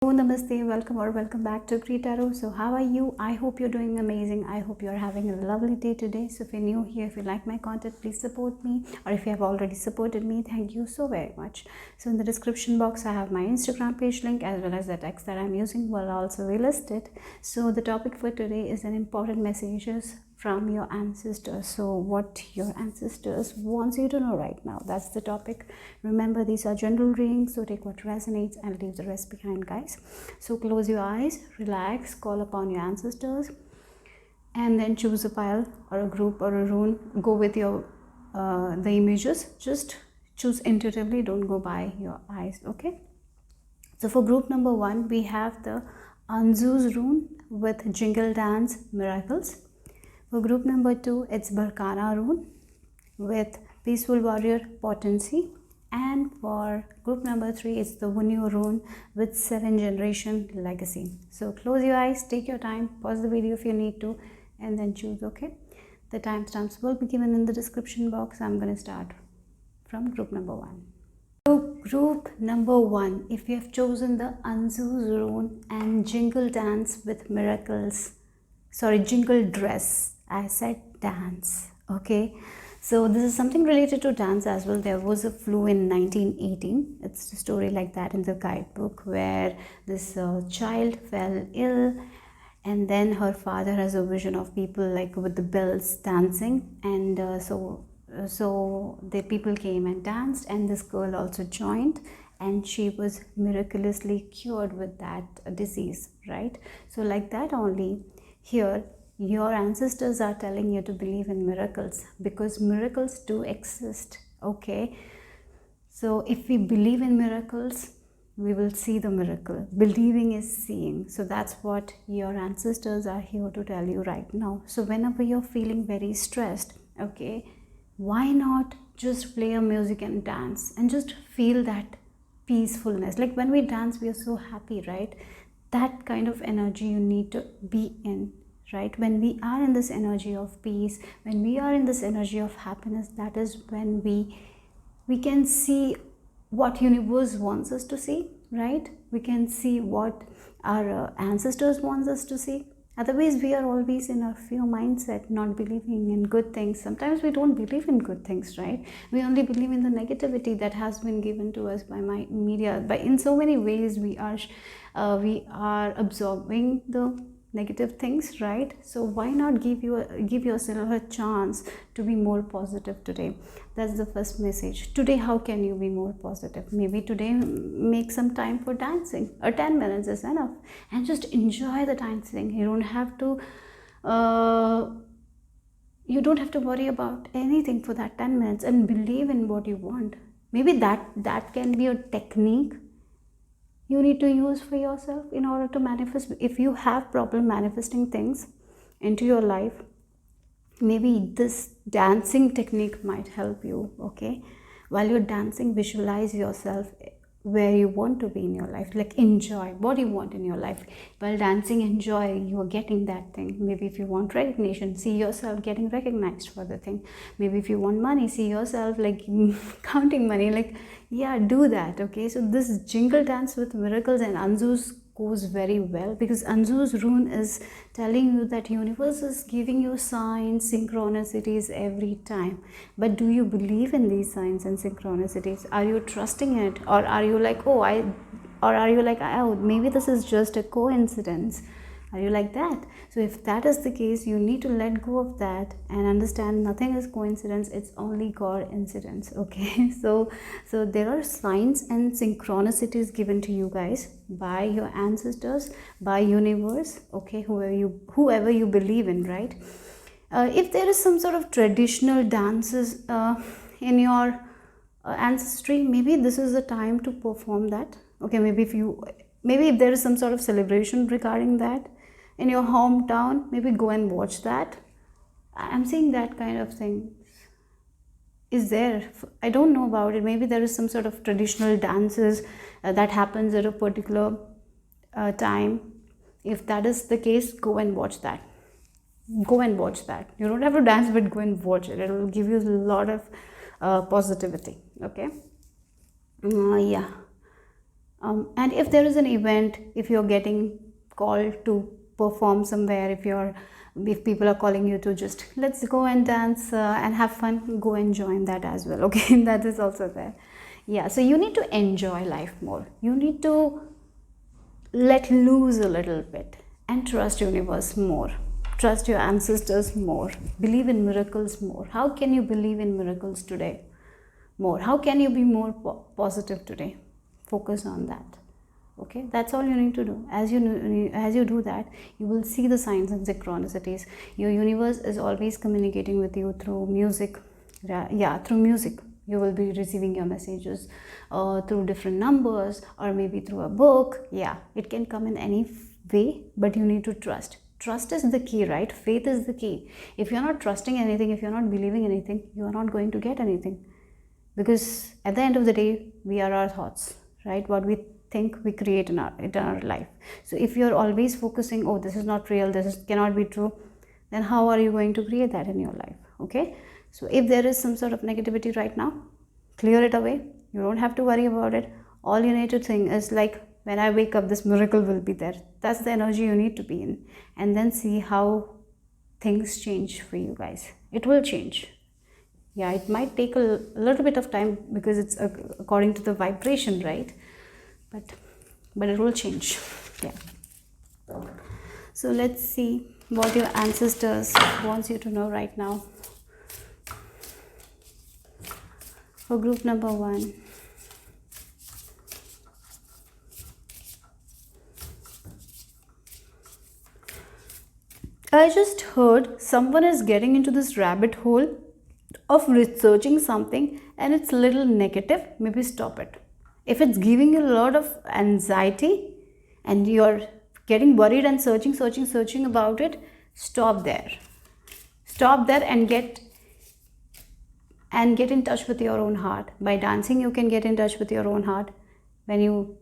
Oh, namaste, welcome or welcome back to greetarot. So how are you? I hope you're doing amazing. I hope you're having a lovely day today. So if you're new here, if you like my content, please support me, or if you have already supported me, thank you so very much. So in the description box I have my Instagram page link, as well as the text that I'm using will also be listed. So the topic for today is an important messages from your ancestors. So what your ancestors wants you to know right now, that's the topic. Remember, these are general readings, so take what resonates and leave the rest behind, guys. So close your eyes, relax, call upon your ancestors, and then choose a pile or a group or a rune. Go with your the images. Just choose intuitively, don't go by your eyes. Okay, so for group number 1 we have the Anzu's rune with jingle dance miracles. For group number 2, it's Barkana rune with peaceful warrior potency. And for group number 3, it's the Wunyu rune with 7 generation legacy. So close your eyes, take your time, pause the video if you need to, and then choose. Okay, the timestamps will be given in the description box. I'm going to start from group number 1. So group number 1, if you have chosen the Anzu's rune and jingle dance with miracles, jingle dress, I said dance. Okay, so this is something related to dance as well. There was a flu in 1918. It's a story like that in the guidebook, where this child fell ill, and then her father has a vision of people like with the bells dancing, and so the people came and danced, and this girl also joined, and she was miraculously cured with that disease, right? So like that only, here your ancestors are telling you to believe in miracles, because miracles do exist. Okay, so if we believe in miracles, we will see the miracle. Believing is seeing. So that's what your ancestors are here to tell you right now. So whenever you're feeling very stressed, okay, why not just play a music and dance and just feel that peacefulness? Like when we dance, we are so happy, right? That kind of energy you need to be in, right? When we are in this energy of peace, when we are in this energy of happiness, that is when we can see what universe wants us to see, right? We can see what our ancestors wants us to see. Otherwise, we are always in our fear mindset, not believing in good things. Sometimes we don't believe in good things, right? We only believe in the negativity that has been given to us by my media. But in so many ways, we are absorbing the negative things, right? So why not give yourself a chance to be more positive today? That's the first message. Today, how can you be more positive? Maybe today make some time for dancing, or 10 minutes is enough, and just enjoy the dancing. You don't have to worry about anything for that 10 minutes, and believe in what you want. Maybe that can be a technique you need to use for yourself in order to manifest. If you have problem manifesting things into your life, maybe this dancing technique might help you. Okay, while you're dancing, visualize yourself where you want to be in your life. Like, enjoy what you want in your life. While dancing, enjoy you're getting that thing. Maybe if you want recognition, see yourself getting recognized for the thing. Maybe if you want money, see yourself like counting money. Like, yeah, do that. Okay, so this jingle dance with miracles and Anzu's goes very well, because Anzu's rune is telling you that universe is giving you signs, synchronicities every time. But do you believe in these signs and synchronicities? Are you trusting it, or are you like, oh, maybe this is just a coincidence? Are you like that? So if that is the case, you need to let go of that and understand nothing is coincidence, it's only coincidence. Okay, so there are signs and synchronicities given to you guys by your ancestors, by universe. Okay, whoever you believe in, right? If there is some sort of traditional dances in your ancestry, maybe this is the time to perform that. Okay, maybe if there is some sort of celebration regarding that in your hometown, maybe go and watch that. I'm saying that kind of thing is there. I don't know about it. Maybe there is some sort of traditional dances that happens at a particular time. If that is the case, go and watch that. You don't have to dance, but go and watch it. It will give you a lot of positivity. Okay, yeah. And if there is an event, if you're getting called to perform somewhere, if people are calling you to just let's go and dance and have fun, go and join that as well. Okay, that is also there. Yeah, so you need to enjoy life more. You need to let loose a little bit and trust universe more, trust your ancestors more, believe in miracles more. How can you believe in miracles today more? How can you be more positive today? Focus on that. Okay, that's all you need to do. As you do that, you will see the signs and synchronicities. Your universe is always communicating with you through music. Yeah, through music you will be receiving your messages, through different numbers, or maybe through a book. Yeah, it can come in any way, but you need to trust is the key, right? Faith is the key. If you're not trusting anything, if you're not believing anything, you are not going to get anything, because at the end of the day, we are our thoughts, right? What we think, we create in our life. So if you're always focusing, oh, this is not real, cannot be true, then how are you going to create that in your life? Okay, so if there is some sort of negativity right now, clear it away. You don't have to worry about it. All you need to think is like, when I wake up, this miracle will be there. That's the energy you need to be in, and then see how things change for you guys. It will change. Yeah, it might take a little bit of time, because it's according to the vibration, right? But it will change. Yeah. So let's see what your ancestors wants you to know right now. For group number 1, I just heard someone is getting into this rabbit hole of researching something and it's a little negative. Maybe stop it. If it's giving you a lot of anxiety and you're getting worried and searching about it, stop there. Stop there and get in touch with your own heart. By dancing, you can get in touch with your own heart. When you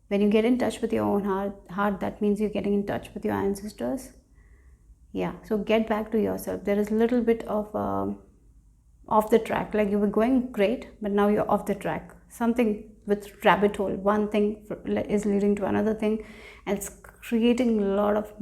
get in touch with your own heart, that means you're getting in touch with your ancestors. Yeah, so get back to yourself. There is a little bit of off the track, like you were going great, but now you're off the track. Something with rabbit hole, one thing is leading to another thing, and it's creating a lot of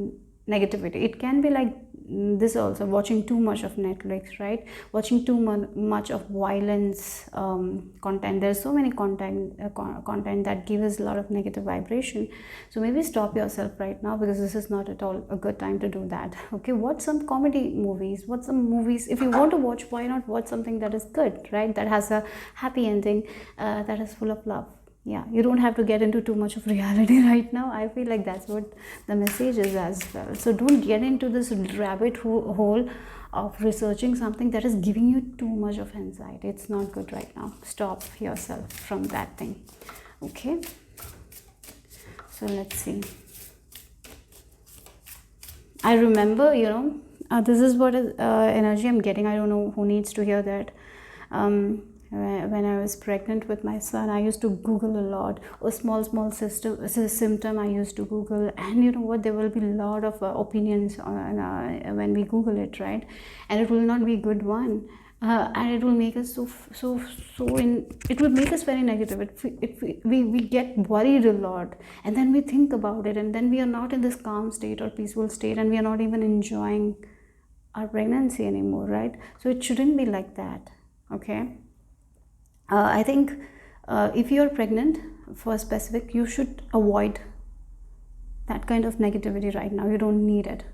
negativity. It can be like this also, watching too much of Netflix, right? Watching too much of violence content. There's so many content that gives a lot of negative vibration. So maybe stop yourself right now, because this is not at all a good time to do that. Okay, watch some comedy movies, watch some movies. If you want to watch, why not watch something that is good, right? That has a happy ending, that is full of love. Yeah, you don't have to get into too much of reality right now. I feel like that's what the message is as well. So don't get into this rabbit hole of researching something that is giving you too much of anxiety. It's not good right now. Stop yourself from that thing. Okay, so let's see. I remember, this is what energy I'm getting. I don't know who needs to hear that. When I was pregnant with my son, I used to Google a lot. A small symptom I used to Google, and you know what? There will be a lot of opinions when we Google it, right? And it will not be a good one, and it will make us it will make us very negative. We get worried a lot, and then we think about it, and then we are not in this calm state or peaceful state, and we are not even enjoying our pregnancy anymore, right? So it shouldn't be like that. Okay. I think if you're pregnant for specific, you should avoid that kind of negativity right now. You don't need it.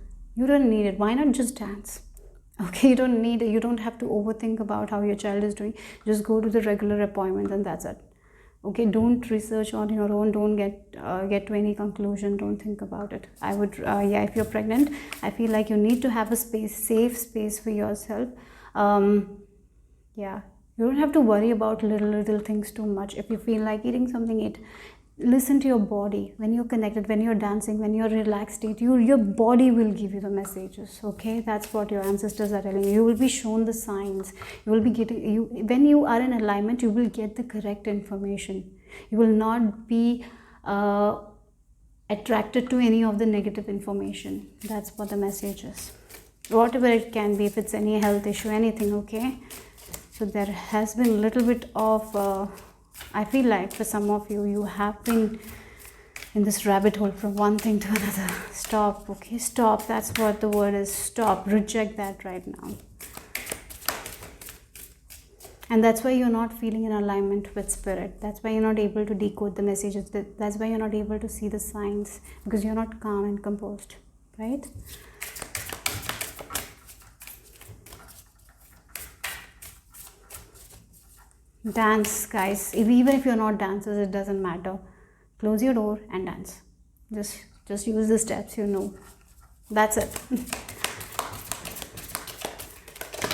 Why not just dance? Okay, you don't have to overthink about how your child is doing. Just go to the regular appointment and that's it. Okay, don't research on your own. Don't get to any conclusion. Don't think about it. I would if you're pregnant, I feel like you need to have a safe space for yourself. You don't have to worry about little things too much. If you feel like eating something, eat. Listen to your body. When you're connected, when you're dancing, when you're relaxed state, your body will give you the messages. Okay, that's what your ancestors are telling you. You will be shown the signs. You will be when you are in alignment, you will get the correct information. You will not be attracted to any of the negative information. That's what the message is. Whatever it can be, if it's any health issue, anything. Okay. So there has been a little bit of I feel like for some of you, you have been in this rabbit hole from one thing to another. Stop, okay? Stop. That's what the word is. Stop. Reject that right now. And that's why you're not feeling in alignment with spirit. That's why you're not able to decode the messages. That's why you're not able to see the signs, because you're not calm and composed, right? Dance, guys. Even if you're not dancers, it doesn't matter. Close your door and dance. Just use the steps, you know. That's it.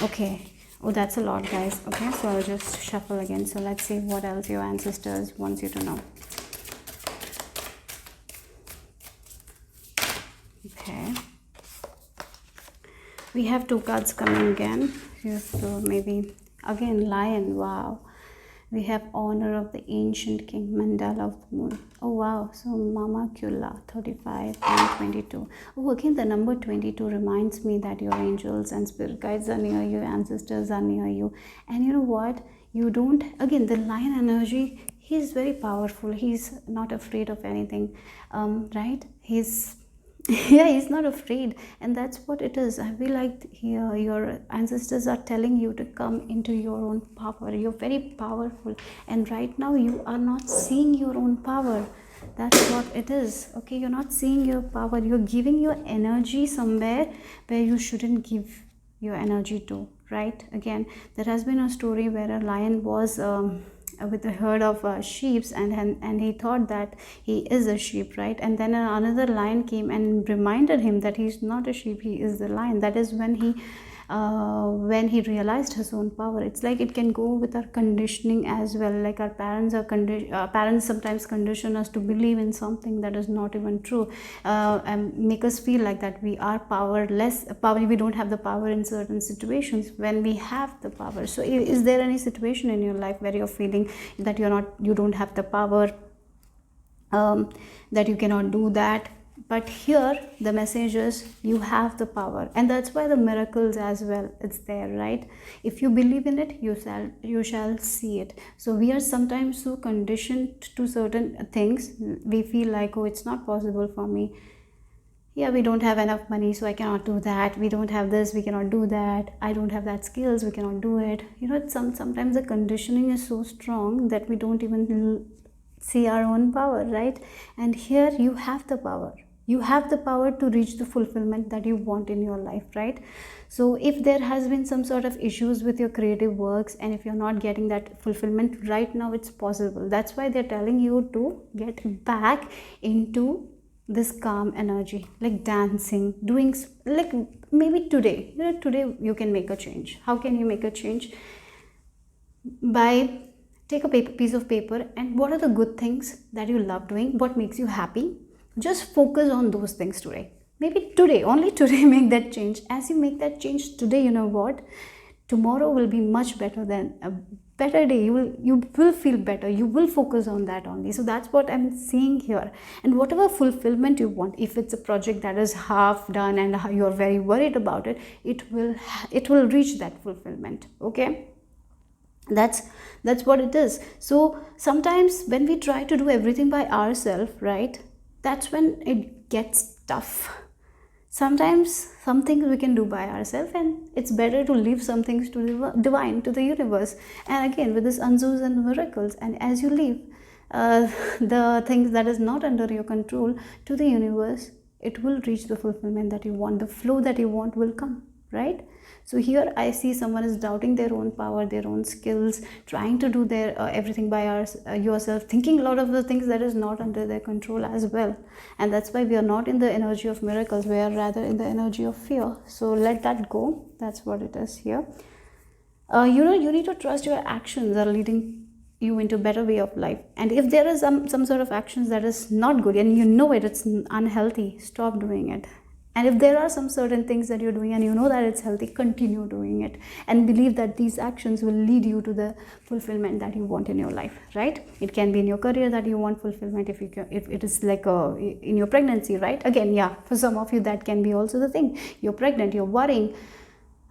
Okay. Oh, that's a lot, guys. Okay, so I'll just shuffle again. So let's see what else your ancestors wants you to know. Okay. We have 2 cards coming again. So maybe again Lion. Wow. We have Honor of the Ancient King, Mandala of the Moon. Oh wow, so Mama Kula, 35 and 22. Oh, again the number 22 reminds me that your angels and spirit guides are near you, ancestors are near you. And you know what? You don't, again the Lion energy, he's very powerful. He's not afraid of anything, right? He's yeah, he's not afraid, and that's what it is. I feel like here your ancestors are telling you to come into your own power. You're very powerful, and right now you are not seeing your own power. That's what it is. Okay, you're not seeing your power. You're giving your energy somewhere where you shouldn't give your energy to, right? Again, there has been a story where a lion was with a herd of sheep, and he thought that he is a sheep, right? And then another lion came and reminded him that he's not a sheep, he is the lion. That is when he realized his own power. It's like it can go with our conditioning as well. Like our parents parents sometimes condition us to believe in something that is not even true, and make us feel like that we are powerless. Probably we don't have the power in certain situations when we have the power. So is there any situation in your life where you're feeling that you don't have the power, that you cannot do that? But here the message is you have the power, and that's why the miracles as well, it's there, right? If you believe in it, you shall see it. So we are sometimes so conditioned to certain things. We feel like, oh, it's not possible for me. Yeah, we don't have enough money, so I cannot do that. We don't have this, we cannot do that. I don't have that skills, we cannot do it. You know, sometimes the conditioning is so strong that we don't even see our own power, right? And here you have the power. You have the power to reach the fulfillment that you want in your life, right? So if there has been some sort of issues with your creative works, and if you're not getting that fulfillment right now, it's possible. That's why they're telling you to get back into this calm energy, like dancing, doing, like maybe today, you know, today you can make a change. How can you make a change? By take a piece of paper, and what are the good things that you love doing, what makes you happy? Just focus on those things today. Maybe today, only today, make that change. As you make that change today, you know what? Tomorrow will be much better than a better day. You will feel better. You will focus on that only. So that's what I'm seeing here. And whatever fulfillment you want, if it's a project that is half done and you're very worried about it, it will reach that fulfillment. Okay. That's what it is. So sometimes when we try to do everything by ourselves, right, that's when it gets tough. Sometimes some things we can do by ourselves, and it's better to leave some things to the divine, to the universe. And again, with this unzus and miracles, and as you leave the things that is not under your control to the universe, it will reach the fulfillment that you want. The flow that you want will come, right? So here I see someone is doubting their own power, their own skills, trying to do their everything by yourself, thinking a lot of the things that is not under their control as well. And that's why we are not in the energy of miracles, we are rather in the energy of fear. So let that go. That's what it is here. You need to trust your actions are leading you into a better way of life. And if there is some sort of actions that is not good, and you know it's unhealthy, stop doing it. And if there are some certain things that you're doing and you know that it's healthy, continue doing it, and believe that these actions will lead you to the fulfillment that you want in your life, right? It can be in your career that you want fulfillment, if it is like in your pregnancy, right? Again, yeah, for some of you that can be also the thing. You're pregnant, you're worrying.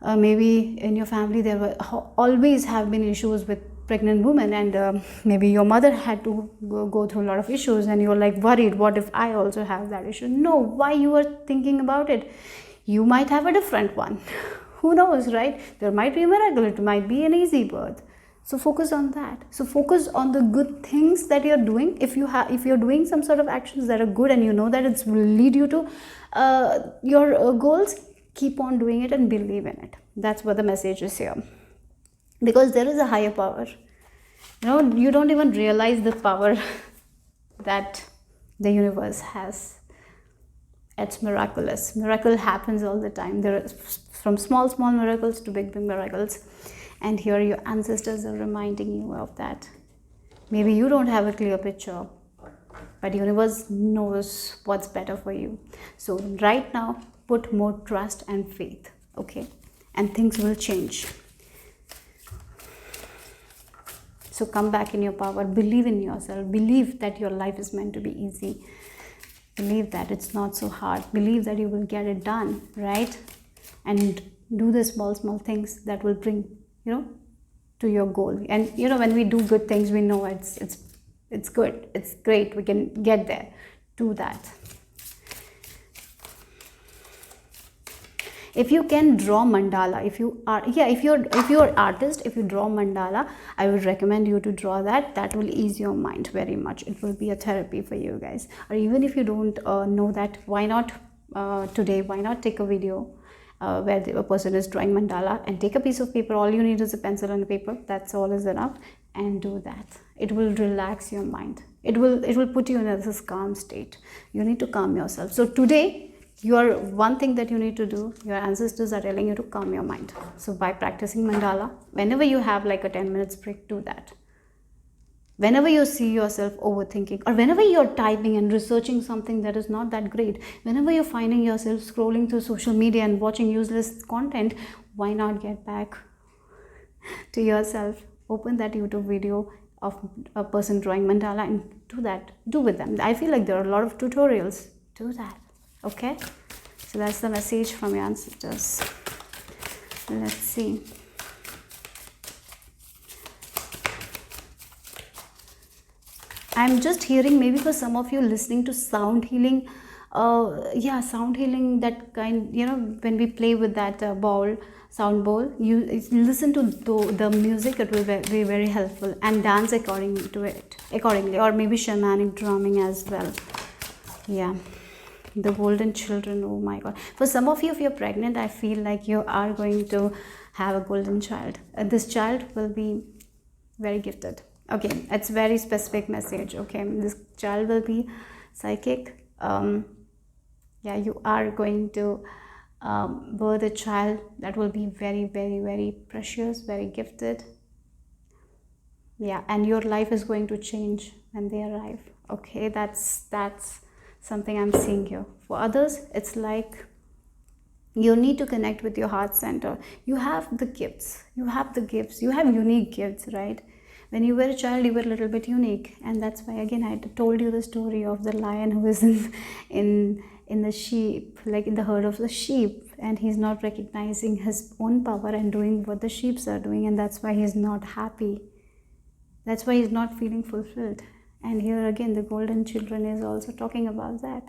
Maybe in your family there were always have been issues with pregnant woman, and maybe your mother had to go through a lot of issues, and you're like worried, what if I also have that issue? No, why you are thinking about it? You might have a different one. Who knows, right? There might be a miracle, it might be an easy birth. So focus on that. So focus on the good things that you're doing. If you're doing some sort of actions that are good, and you know that it will lead you to your goals, keep on doing it and believe in it. That's what the message is here. Because there is a higher power. You don't even realize the power that the universe has. It's miraculous. Miracle happens all the time. There are from small miracles to big miracles. And here your ancestors are reminding you of that. Maybe you don't have a clear picture, but the universe knows what's better for you. So right now, put more trust and faith, okay? And things will change. So come back in your power. Believe in yourself. Believe that your life is meant to be easy. Believe that it's not so hard. Believe that you will get it done, right? And do the small things that will bring to your goal. And when we do good things, we know it's good, it's great, we can get there. Do that. If you can draw mandala, if you're an artist, if you draw mandala, I would recommend you to draw that. That will ease your mind very much. It will be a therapy for you guys. Or even if you don't know that, why not today, why not take a video where a person is drawing mandala, and take a piece of paper. All you need is a pencil and a paper. That's all is enough. And do that. It will relax your mind. It will put you in this calm state. You need to calm yourself. So today, one thing that you need to do, your ancestors are telling you to calm your mind. So by practicing mandala, whenever you have like a 10 minutes break, do that. Whenever you see yourself overthinking, or whenever you're typing and researching something that is not that great, whenever you're finding yourself scrolling through social media and watching useless content, why not get back to yourself? Open that YouTube video of a person drawing mandala and do that. Do with them. I feel like there are a lot of tutorials. Do that. Okay? So that's the message from your ancestors. Let's see. I'm just hearing, maybe for some of you listening to sound healing, sound healing, that kind, when we play with that sound bowl, you listen to the music, it will be very helpful, and dance accordingly, or maybe shamanic drumming as well. Yeah, the golden children, oh my god. For some of you, if you're pregnant, I feel like you are going to have a golden child. This child will be very gifted. Okay, it's very specific message. Okay, this child will be psychic. You are going to birth a child that will be very, very, very precious, very gifted. Yeah, and your life is going to change when they arrive. Okay, that's something I'm seeing here. For others, it's like you need to connect with your heart center. You have the gifts. You have unique gifts, right? When you were a child, you were a little bit unique, and that's why, again, I told you the story of the lion who is in the sheep, like in the herd of the sheep, and he's not recognizing his own power and doing what the sheep are doing, and that's why he's not happy. That's why he's not feeling fulfilled. And here again, the golden children is also talking about that.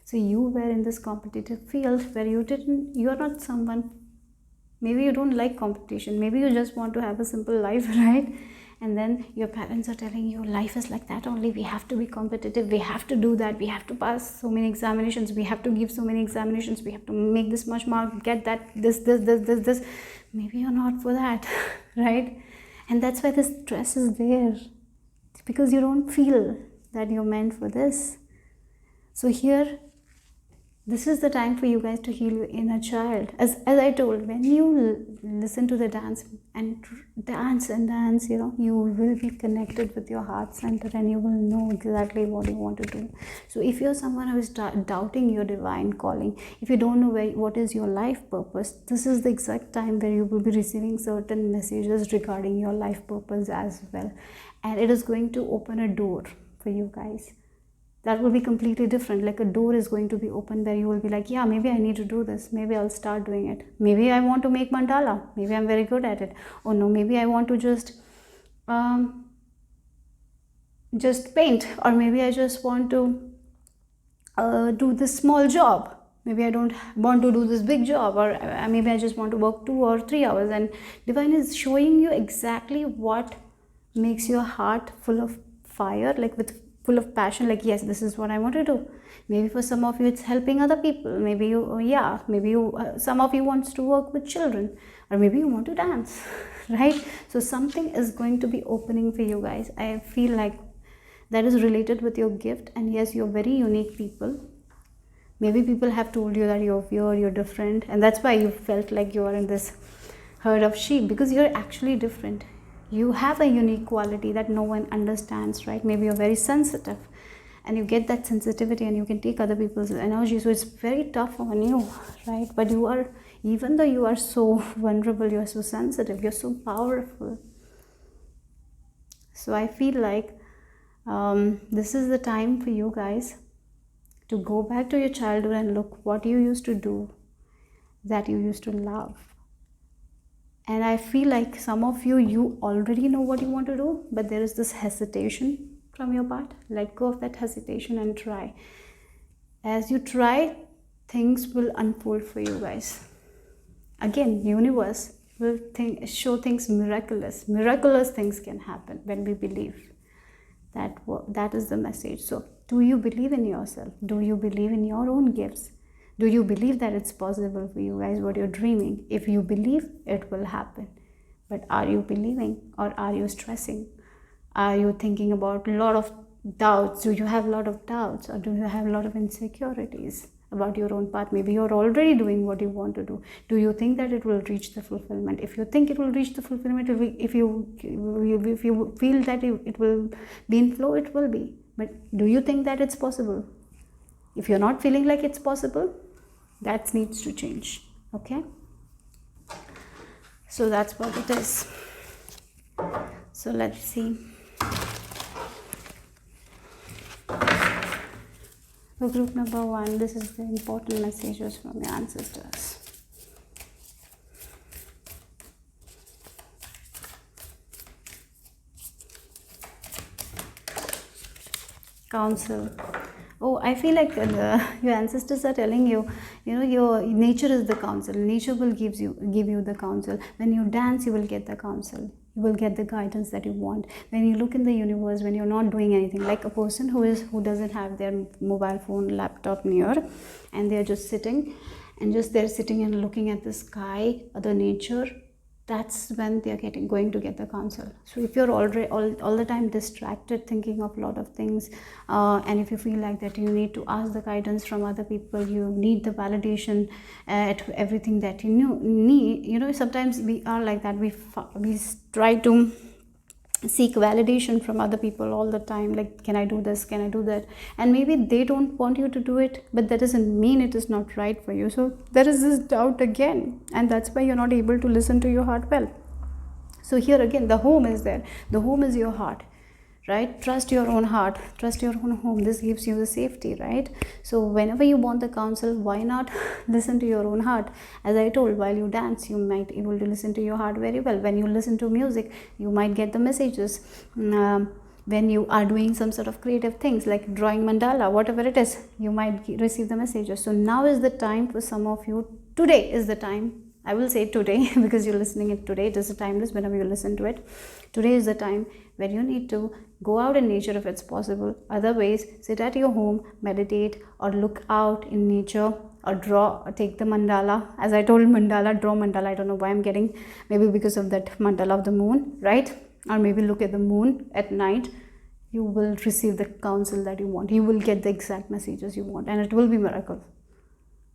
So you were in this competitive field where you're not someone, maybe you don't like competition, maybe you just want to have a simple life, right? And then your parents are telling you, life is like that only, we have to be competitive, we have to do that, we have to pass so many examinations, we have to give so many examinations, we have to make this much mark, get that, this. Maybe you're not for that, right? And that's why the stress is there, because you don't feel that you're meant for this. So here, this is the time for you guys to heal your inner child. As I told, when you listen to the dance and dance, you will be connected with your heart center, and you will know exactly what you want to do. So if you're someone who is doubting your divine calling, if you don't know what is your life purpose, this is the exact time where you will be receiving certain messages regarding your life purpose as well. And it is going to open a door for you guys. That will be completely different. Like a door is going to be open where you will be like, yeah, maybe I need to do this. Maybe I'll start doing it. Maybe I want to make mandala. Maybe I'm very good at it. Or no, maybe I want to just just paint, or maybe I just want to do this small job. Maybe I don't want to do this big job, or maybe I just want to work 2 or 3 hours. And divine is showing you exactly what makes your heart full of fire, like with full of passion, like yes, this is what I want to do. Maybe for some of you it's helping other people. Maybe you, yeah, maybe you, some of you wants to work with children, or maybe you want to dance. Right? So something is going to be opening for you guys. I feel like that is related with your gift. And yes, you're very unique people. Maybe people have told you that you're weird, you're different, and that's why you felt like you are in this herd of sheep, because you're actually different. You have a unique quality that no one understands, right? Maybe you're very sensitive, and you get that sensitivity and you can take other people's energy, so it's very tough on you, right? But you are, even though you are so vulnerable, you are so sensitive, you're so powerful. So I feel like this is the time for you guys to go back to your childhood and look what you used to do, that you used to love. And I feel like some of you, you already know what you want to do, but there is this hesitation from your part. Let go of that hesitation and try. As you try, things will unfold for you guys. Again, universe will show things miraculous. Miraculous things can happen when we believe. That is the message. So do you believe in yourself? Do you believe in your own gifts? Do you believe that it's possible for you guys what you're dreaming? If you believe, it will happen. But are you believing, or are you stressing? Are you thinking about a lot of doubts? Do you have a lot of doubts, or do you have a lot of insecurities about your own path? Maybe you're already doing what you want to do. Do you think that it will reach the fulfillment? If you think it will reach the fulfillment, if you feel that it will be in flow, it will be. But do you think that it's possible? If you're not feeling like it's possible, that needs to change. Okay? So that's what it is. So let's see. For group number 1, this is the important messages from your ancestors. Counsel. Oh, I feel like your ancestors are telling you, your nature is the counsel. Nature will give you the counsel. When you dance, you will get the counsel. You will get the guidance that you want. When you look in the universe, when you're not doing anything, like a person who doesn't have their mobile phone, laptop near, and they're just sitting, and they're sitting and looking at the sky or the nature, that's when they're going to get the counsel. So if you're already all the time distracted, thinking of a lot of things, and if you feel like that you need to ask the guidance from other people, you need the validation at everything that you need. Sometimes we are like that. We try to seek validation from other people all the time, like, can I do this, can I do that? And maybe they don't want you to do it, but that doesn't mean it is not right for you. So there is this doubt again, and that's why you're not able to listen to your heart well. So here again, the home is there. The home is your heart, right? Trust your own heart, trust your own home. This gives you the safety, right? So whenever you want the counsel, why not listen to your own heart? As I told, while you dance, you might be able to listen to your heart very well. When you listen to music, you might get the messages. When you are doing some sort of creative things like drawing mandala, whatever it is, you might receive the messages. So now is the time for some of you. Today is the time. I will say today because you're listening it today. It is a timeless whenever you listen to it. Today is the time where you need to go out in nature if it's possible. Otherwise, sit at your home, meditate, or look out in nature, or draw, or take the mandala. As I told, mandala, draw mandala. I don't know why I'm getting, maybe because of that mandala of the moon, right? Or maybe look at the moon at night. You will receive the counsel that you want. You will get the exact messages you want, and it will be miracle.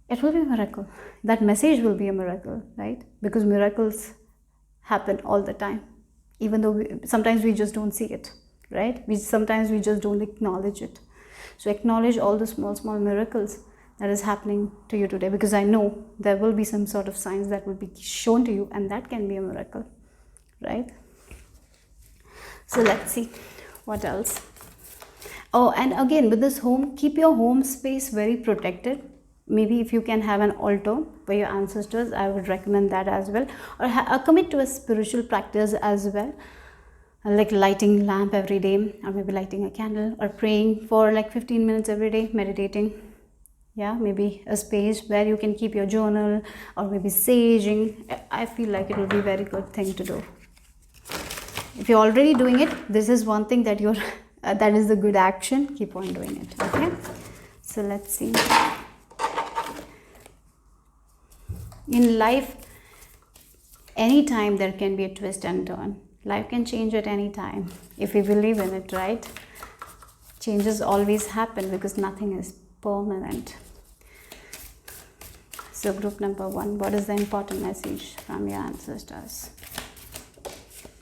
It will be a miracle. That message will be a miracle, right? Because miracles happen all the time, even though sometimes we just don't see it, right? Sometimes we just don't acknowledge it. So acknowledge all the small miracles that is happening to you today, because I know there will be some sort of signs that will be shown to you, and that can be a miracle, right? So let's see what else. Oh, and again, with this home, keep your home space very protected. Maybe if you can have an altar for your ancestors, I would recommend that as well. Or commit to a spiritual practice as well. like lighting lamp every day, or maybe lighting a candle, or praying for like 15 minutes every day, meditating. Yeah, maybe a space where you can keep your journal, or maybe saging. I feel like it will be a very good thing to do. If you're already doing it, this is one thing that you're that is the good action. Keep on doing it. Okay, so let's see. In life, anytime there can be a twist and turn. Life can change at any time if we believe in it, right? Changes always happen because nothing is permanent. So group number 1, what is the important message from your ancestors?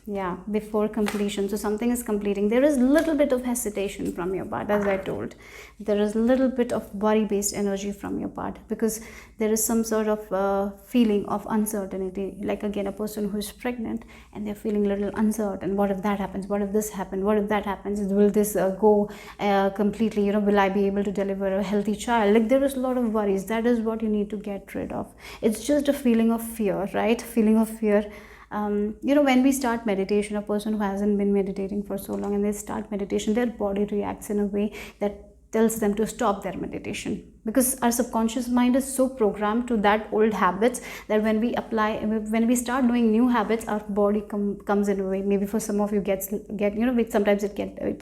Yeah, before completion. So something is completing. There is a little bit of hesitation from your part, as I told. There is a little bit of worry-based energy from your part, because there is some sort of feeling of uncertainty. Like again, a person who is pregnant and they're feeling a little uncertain. What if that happens? What if this happens? What if that happens? Will this go completely? You know, will I be able to deliver a healthy child? Like there is a lot of worries. That is what you need to get rid of. It's just a feeling of fear, right? Feeling of fear. You know, when we start meditation, a person who hasn't been meditating for so long and they start meditation, their body reacts in a way that tells them to stop their meditation, because our subconscious mind is so programmed to that old habits that when we start doing new habits, our body comes in a way. Maybe for some of you get you know, sometimes it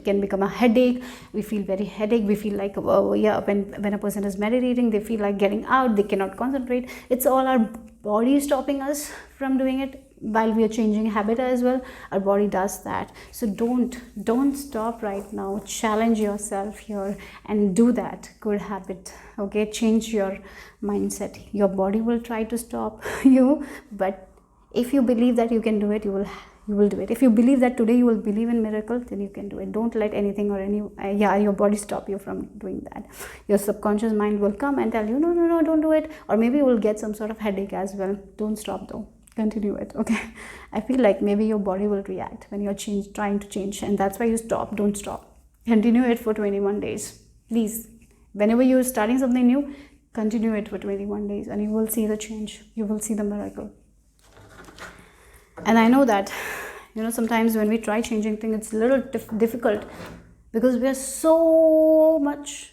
can become a headache. We feel very headache. We feel like when a person is meditating, they feel like getting out. They cannot concentrate. It's all our body stopping us from doing it. While we are changing habit as well, our body does that. So don't stop right now. Challenge yourself here and do that good habit. Okay, change your mindset. Your body will try to stop you, but if you believe that you can do it, you will do it. If you believe that today you will believe in miracle, then you can do it. Don't let anything or your body stop you from doing that. Your subconscious mind will come and tell you, no, don't do it. Or maybe you will get some sort of headache as well. Don't stop though. Continue it. Okay, I feel like maybe your body will react when you're trying to change, and that's why you stop. Don't stop. Continue it for 21 days, please. Whenever you're starting something new, continue it for 21 days and you will see the change. You will see the miracle. And I know that, you know, sometimes when we try changing things, it's a little difficult, because we are so much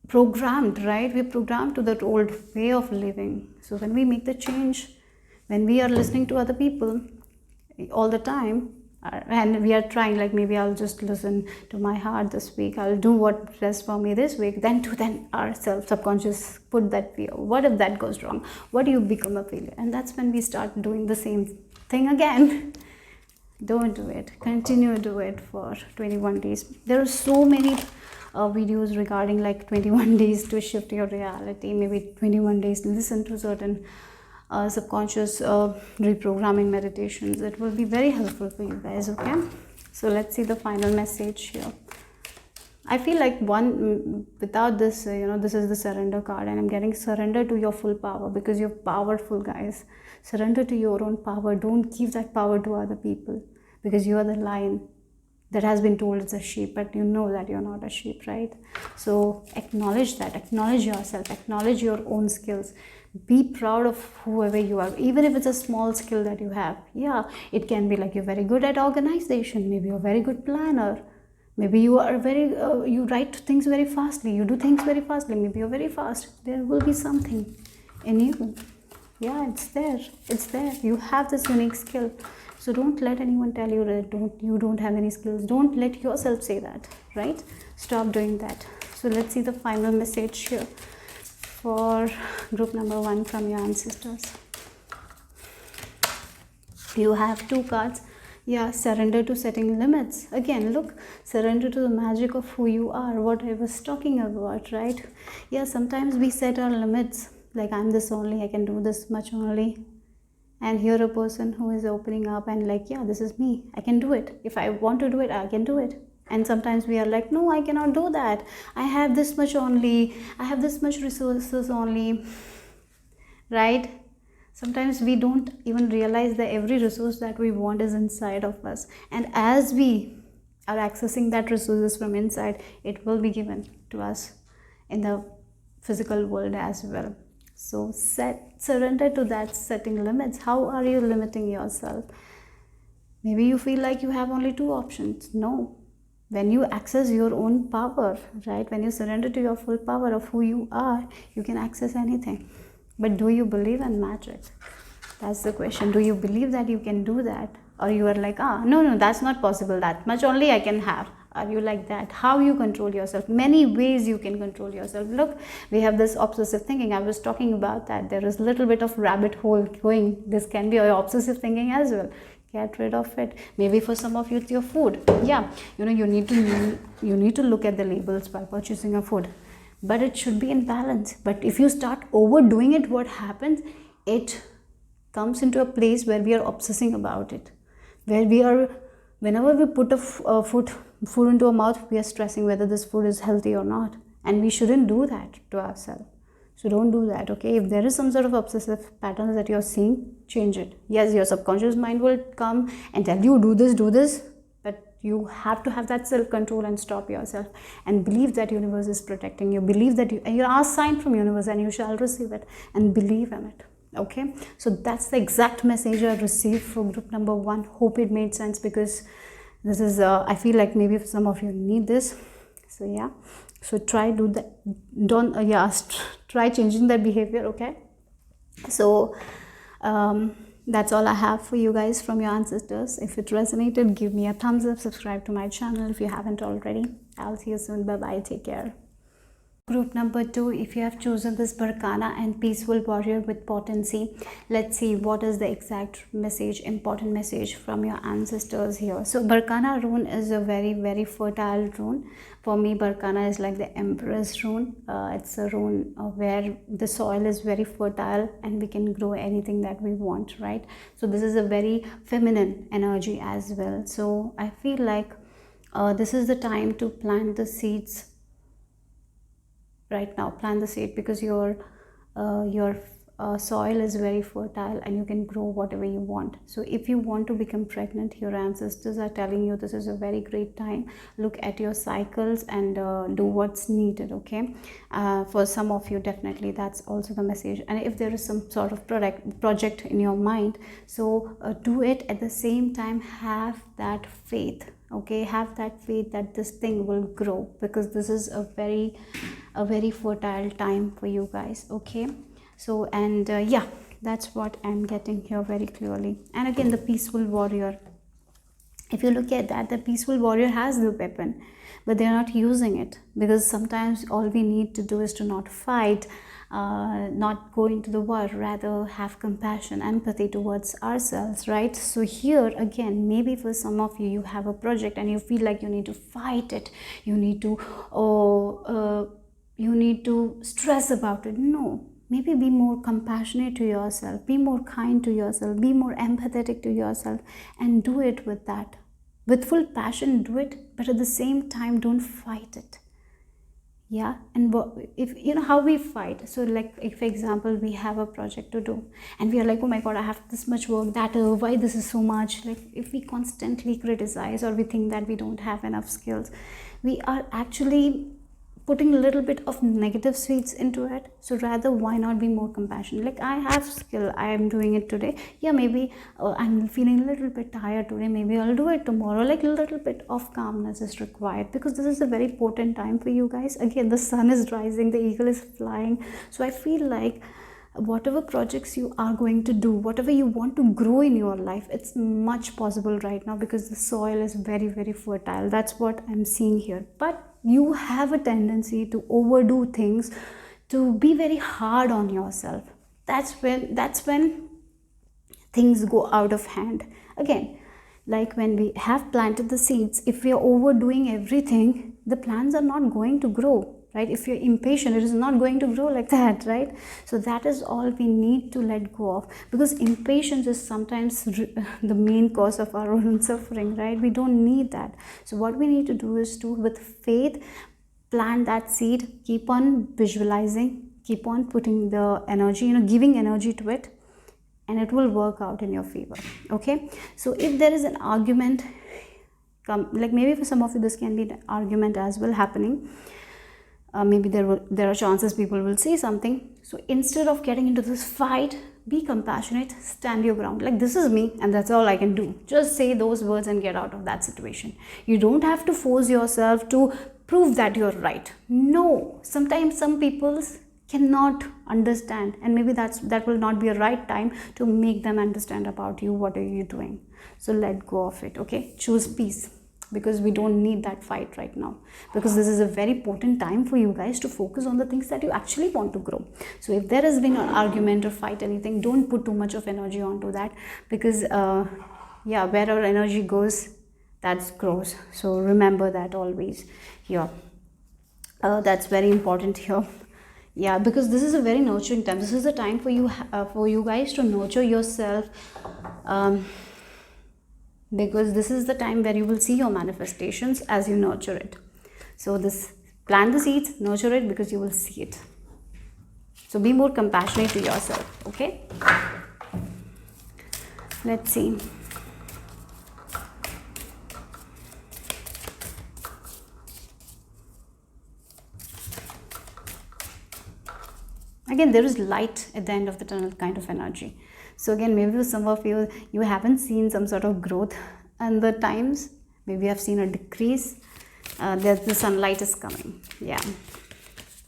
programmed, right? We're programmed to that old way of living. So when we make the change, when we are listening to other people all the time, and we are trying, like, maybe I'll just listen to my heart this week, I'll do what best for me this week, then our subconscious put that fear. What if that goes wrong? What do you become a failure? And that's when we start doing the same thing again. Don't do it. Continue to do it for 21 days. There are so many videos regarding like 21 days to shift your reality. Maybe 21 days listen to certain subconscious reprogramming meditations. It will be very helpful for you guys. Okay, so let's see the final message here. I feel like without this, you know, this is the surrender card, and I'm getting surrender to your full power, because you're powerful, guys. Surrender to your own power. Don't give that power to other people, because you are the lion that has been told it's a sheep, but you know that you're not a sheep, right? So acknowledge that. Acknowledge yourself. Acknowledge your own skills. Be proud of whoever you are, even if it's a small skill that you have. Yeah, it can be like you're very good at organization. Maybe you're a very good planner. Maybe you are you write things very fastly. You do things very fastly. Maybe you're very fast. There will be something in you. Yeah, it's there. It's there. You have this unique skill. So don't let anyone tell you that you don't have any skills. Don't let yourself say that, right? Stop doing that. So let's see the final message here for group number 1 from your ancestors. You have 2 cards. Yeah, surrender to setting limits. Again, look, surrender to the magic of who you are, what I was talking about, right? Yeah, sometimes we set our limits, like I'm this only, I can do this much only. And here a person who is opening up and like, yeah, this is me, I can do it. If I want to do it, I can do it. And sometimes we are like, no, I cannot do that. I have this much only. I have this much resources only, right? Sometimes we don't even realize that every resource that we want is inside of us. And as we are accessing that resources from inside, it will be given to us in the physical world as well. So surrender to that setting limits. How are you limiting yourself? Maybe you feel like you have only two options. No. When you access your own power, right, when you surrender to your full power of who you are, you can access anything. But do you believe in magic? That's the question. Do you believe that you can do that? Or you are like, no, that's not possible. That much only I can have. Are you like that? How you control yourself? Many ways you can control yourself. Look, we have this obsessive thinking. I was talking about that. There is a little bit of rabbit hole going. This can be your obsessive thinking as well. Get rid of it. Maybe for some of you it's your food. Yeah, you need to look at the labels while purchasing a food, but it should be in balance. But if you start overdoing it, what happens? It comes into a place where we are obsessing about it, where we are, whenever we put a food into our mouth, we are stressing whether this food is healthy or not, and we shouldn't do that to ourselves. So don't do that, okay? If there is some sort of obsessive patterns that you're seeing, change it. Yes, your subconscious mind will come and tell you, do this, but you have to have that self-control and stop yourself and believe that universe is protecting you. Believe that you ask sign from universe and you shall receive it, and believe in it, okay? So that's the exact message I received for group number 1. Hope it made sense, because this is, I feel like maybe some of you need this. So yeah. So try try changing that behavior, okay? So that's all I have for you guys from your ancestors. If it resonated, give me a thumbs up, subscribe to my channel if you haven't already. I'll see you soon. Bye bye, take care. Group number 2, if you have chosen this Barkana and Peaceful Warrior with Potency, let's see what is the exact message, important message from your ancestors here. So Barkana rune is a very, very fertile rune. For me, Barkana is like the Empress rune. It's a rune where the soil is very fertile and we can grow anything that we want, right? So this is a very feminine energy as well. So I feel like this is the time to plant the seeds. Right now, plant the seed, because your soil is very fertile and you can grow whatever you want. So if you want to become pregnant, your ancestors are telling you this is a very great time. Look at your cycles and do what's needed, okay? For some of you, definitely that's also the message. And if there is some sort of project in your mind, so do it. At the same time, have that faith, okay? Have that faith that this thing will grow, because this is a very fertile time for you guys, okay? So, and yeah, that's what I'm getting here very clearly. And again, the Peaceful Warrior, if you look at that, the Peaceful Warrior has the weapon, but they're not using it, because sometimes all we need to do is to not fight, not go into the war, rather have compassion, empathy towards ourselves, right? So here again, maybe for some of you, you have a project and you feel like you need to fight it, you need to stress about it. No, maybe be more compassionate to yourself, be more kind to yourself, be more empathetic to yourself, and do it with that, with full passion. Do it, but at the same time, don't fight it. Yeah. And if you know how we fight, so like if for example we have a project to do and we are like, oh my god, I have this much work, that why this is so much, like if we constantly criticize or we think that we don't have enough skills, we are actually putting a little bit of negative seeds into it. So rather, why not be more compassionate? Like, I have skill, I am doing it today. Yeah, maybe I'm feeling a little bit tired today, maybe I'll do it tomorrow. Like a little bit of calmness is required, because this is a very potent time for you guys. Again, the sun is rising, the eagle is flying. So I feel like whatever projects you are going to do, whatever you want to grow in your life, it's much possible right now, because the soil is very, very fertile. That's what I'm seeing here. But you have a tendency to overdo things, to be very hard on yourself. That's when things go out of hand. Again, like when we have planted the seeds, if we are overdoing everything, the plants are not going to grow, right? If you're impatient, it is not going to grow like that, right? So that is all we need to let go of, because impatience is sometimes the main cause of our own suffering, right? We don't need that. So what we need to do is to, with faith, plant that seed, keep on visualizing, keep on putting the energy, giving energy to it, and it will work out in your favor, okay? So if there is an argument, like maybe for some of you this can be an argument as well happening, maybe there are chances people will say something. So instead of getting into this fight, be compassionate, stand your ground. Like, this is me and that's all I can do. Just say those words and get out of that situation. You don't have to force yourself to prove that you're right. No, sometimes some people cannot understand, and maybe that will not be a right time to make them understand about you. What are you doing? So let go of it. Okay, choose peace, because we don't need that fight right now, because this is a very important time for you guys to focus on the things that you actually want to grow. So if there has been an argument or fight, anything, don't put too much of energy onto that, because yeah, where our energy goes, that grows. So remember that always here. That's very important here. Yeah, because this is a very nurturing time. This is a time for you guys to nurture yourself, because this is the time where you will see your manifestations as you nurture it. So this, plant the seeds, nurture it, because you will see it. So be more compassionate to yourself. Okay, let's see. Again, there is light at the end of the tunnel kind of energy. So again, maybe for some of you, you haven't seen some sort of growth in the times. Maybe you have seen a decrease. The sunlight is coming. Yeah,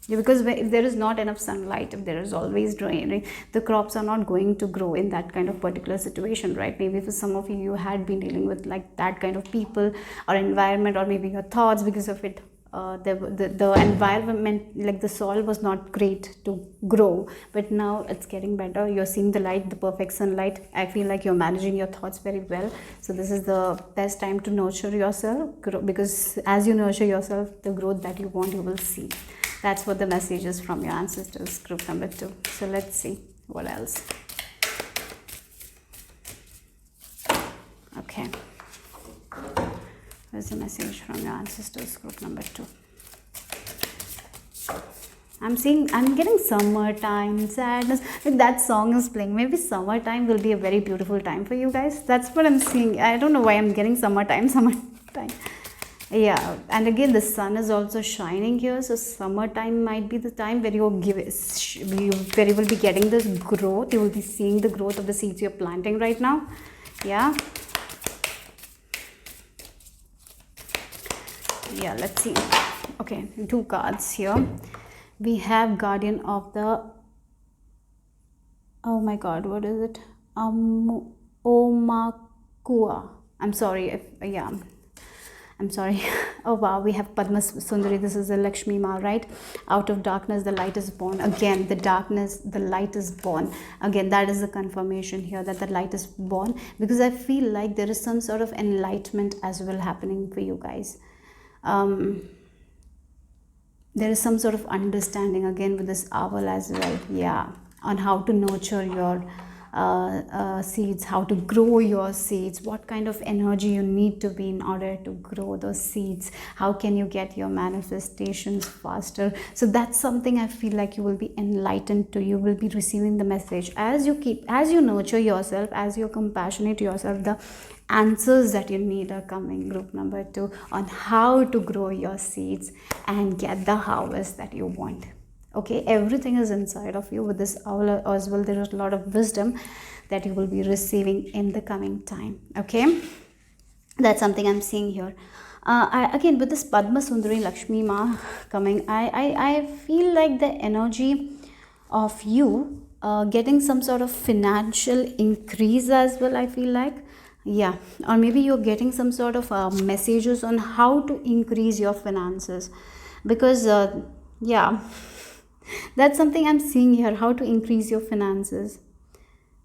because if there is not enough sunlight, if there is always draining, the crops are not going to grow in that kind of particular situation, right? Maybe for some of you, you had been dealing with like that kind of people or environment, or maybe your thoughts, because of it. The environment, like the soil was not great to grow, but now it's getting better. You're seeing the light, the perfect sunlight. I feel like you're managing your thoughts very well. So this is the best time to nurture yourself, because as you nurture yourself, the growth that you want, you will see. That's what the message is from your ancestors, group number 2. So let's see what else. Okay, where's the message from your ancestors, group number 2? I'm getting summertime, sadness. Like that song is playing. Maybe summertime will be a very beautiful time for you guys. That's what I'm seeing. I don't know why I'm getting summertime. Yeah, and again, the sun is also shining here. So summertime might be the time where you will be getting this growth. You will be seeing the growth of the seeds you're planting right now. Yeah. Yeah, let's see. Okay, 2 cards here. We have Guardian of the, oh my god, what is it? Omakua. I'm sorry if, yeah, I'm sorry. Oh wow, we have Padma Sundari. This is the Lakshmi Ma, right? Out of darkness, the light is born. Again, the darkness, the light is born. Again, that is the confirmation here that the light is born, because I feel like there is some sort of enlightenment as well happening for you guys. There is some sort of understanding again with this owl as well. Yeah, on how to nurture your seeds, how to grow your seeds, what kind of energy you need to be in order to grow those seeds, how can you get your manifestations faster. So that's something I feel like you will be enlightened to. You will be receiving the message as you nurture yourself, as you're compassionate to yourself. The answers that you need are coming, group number 2, on how to grow your seeds and get the harvest that you want. Okay, everything is inside of you. With this owl as well, there is a lot of wisdom that you will be receiving in the coming time. Okay, that's something I'm seeing here. Again, with this Padma Sundari Lakshmi Ma coming, I feel like the energy of you getting some sort of financial increase as well, I feel like. Yeah, or maybe you're getting some sort of messages on how to increase your finances, because yeah, that's something I'm seeing here, how to increase your finances.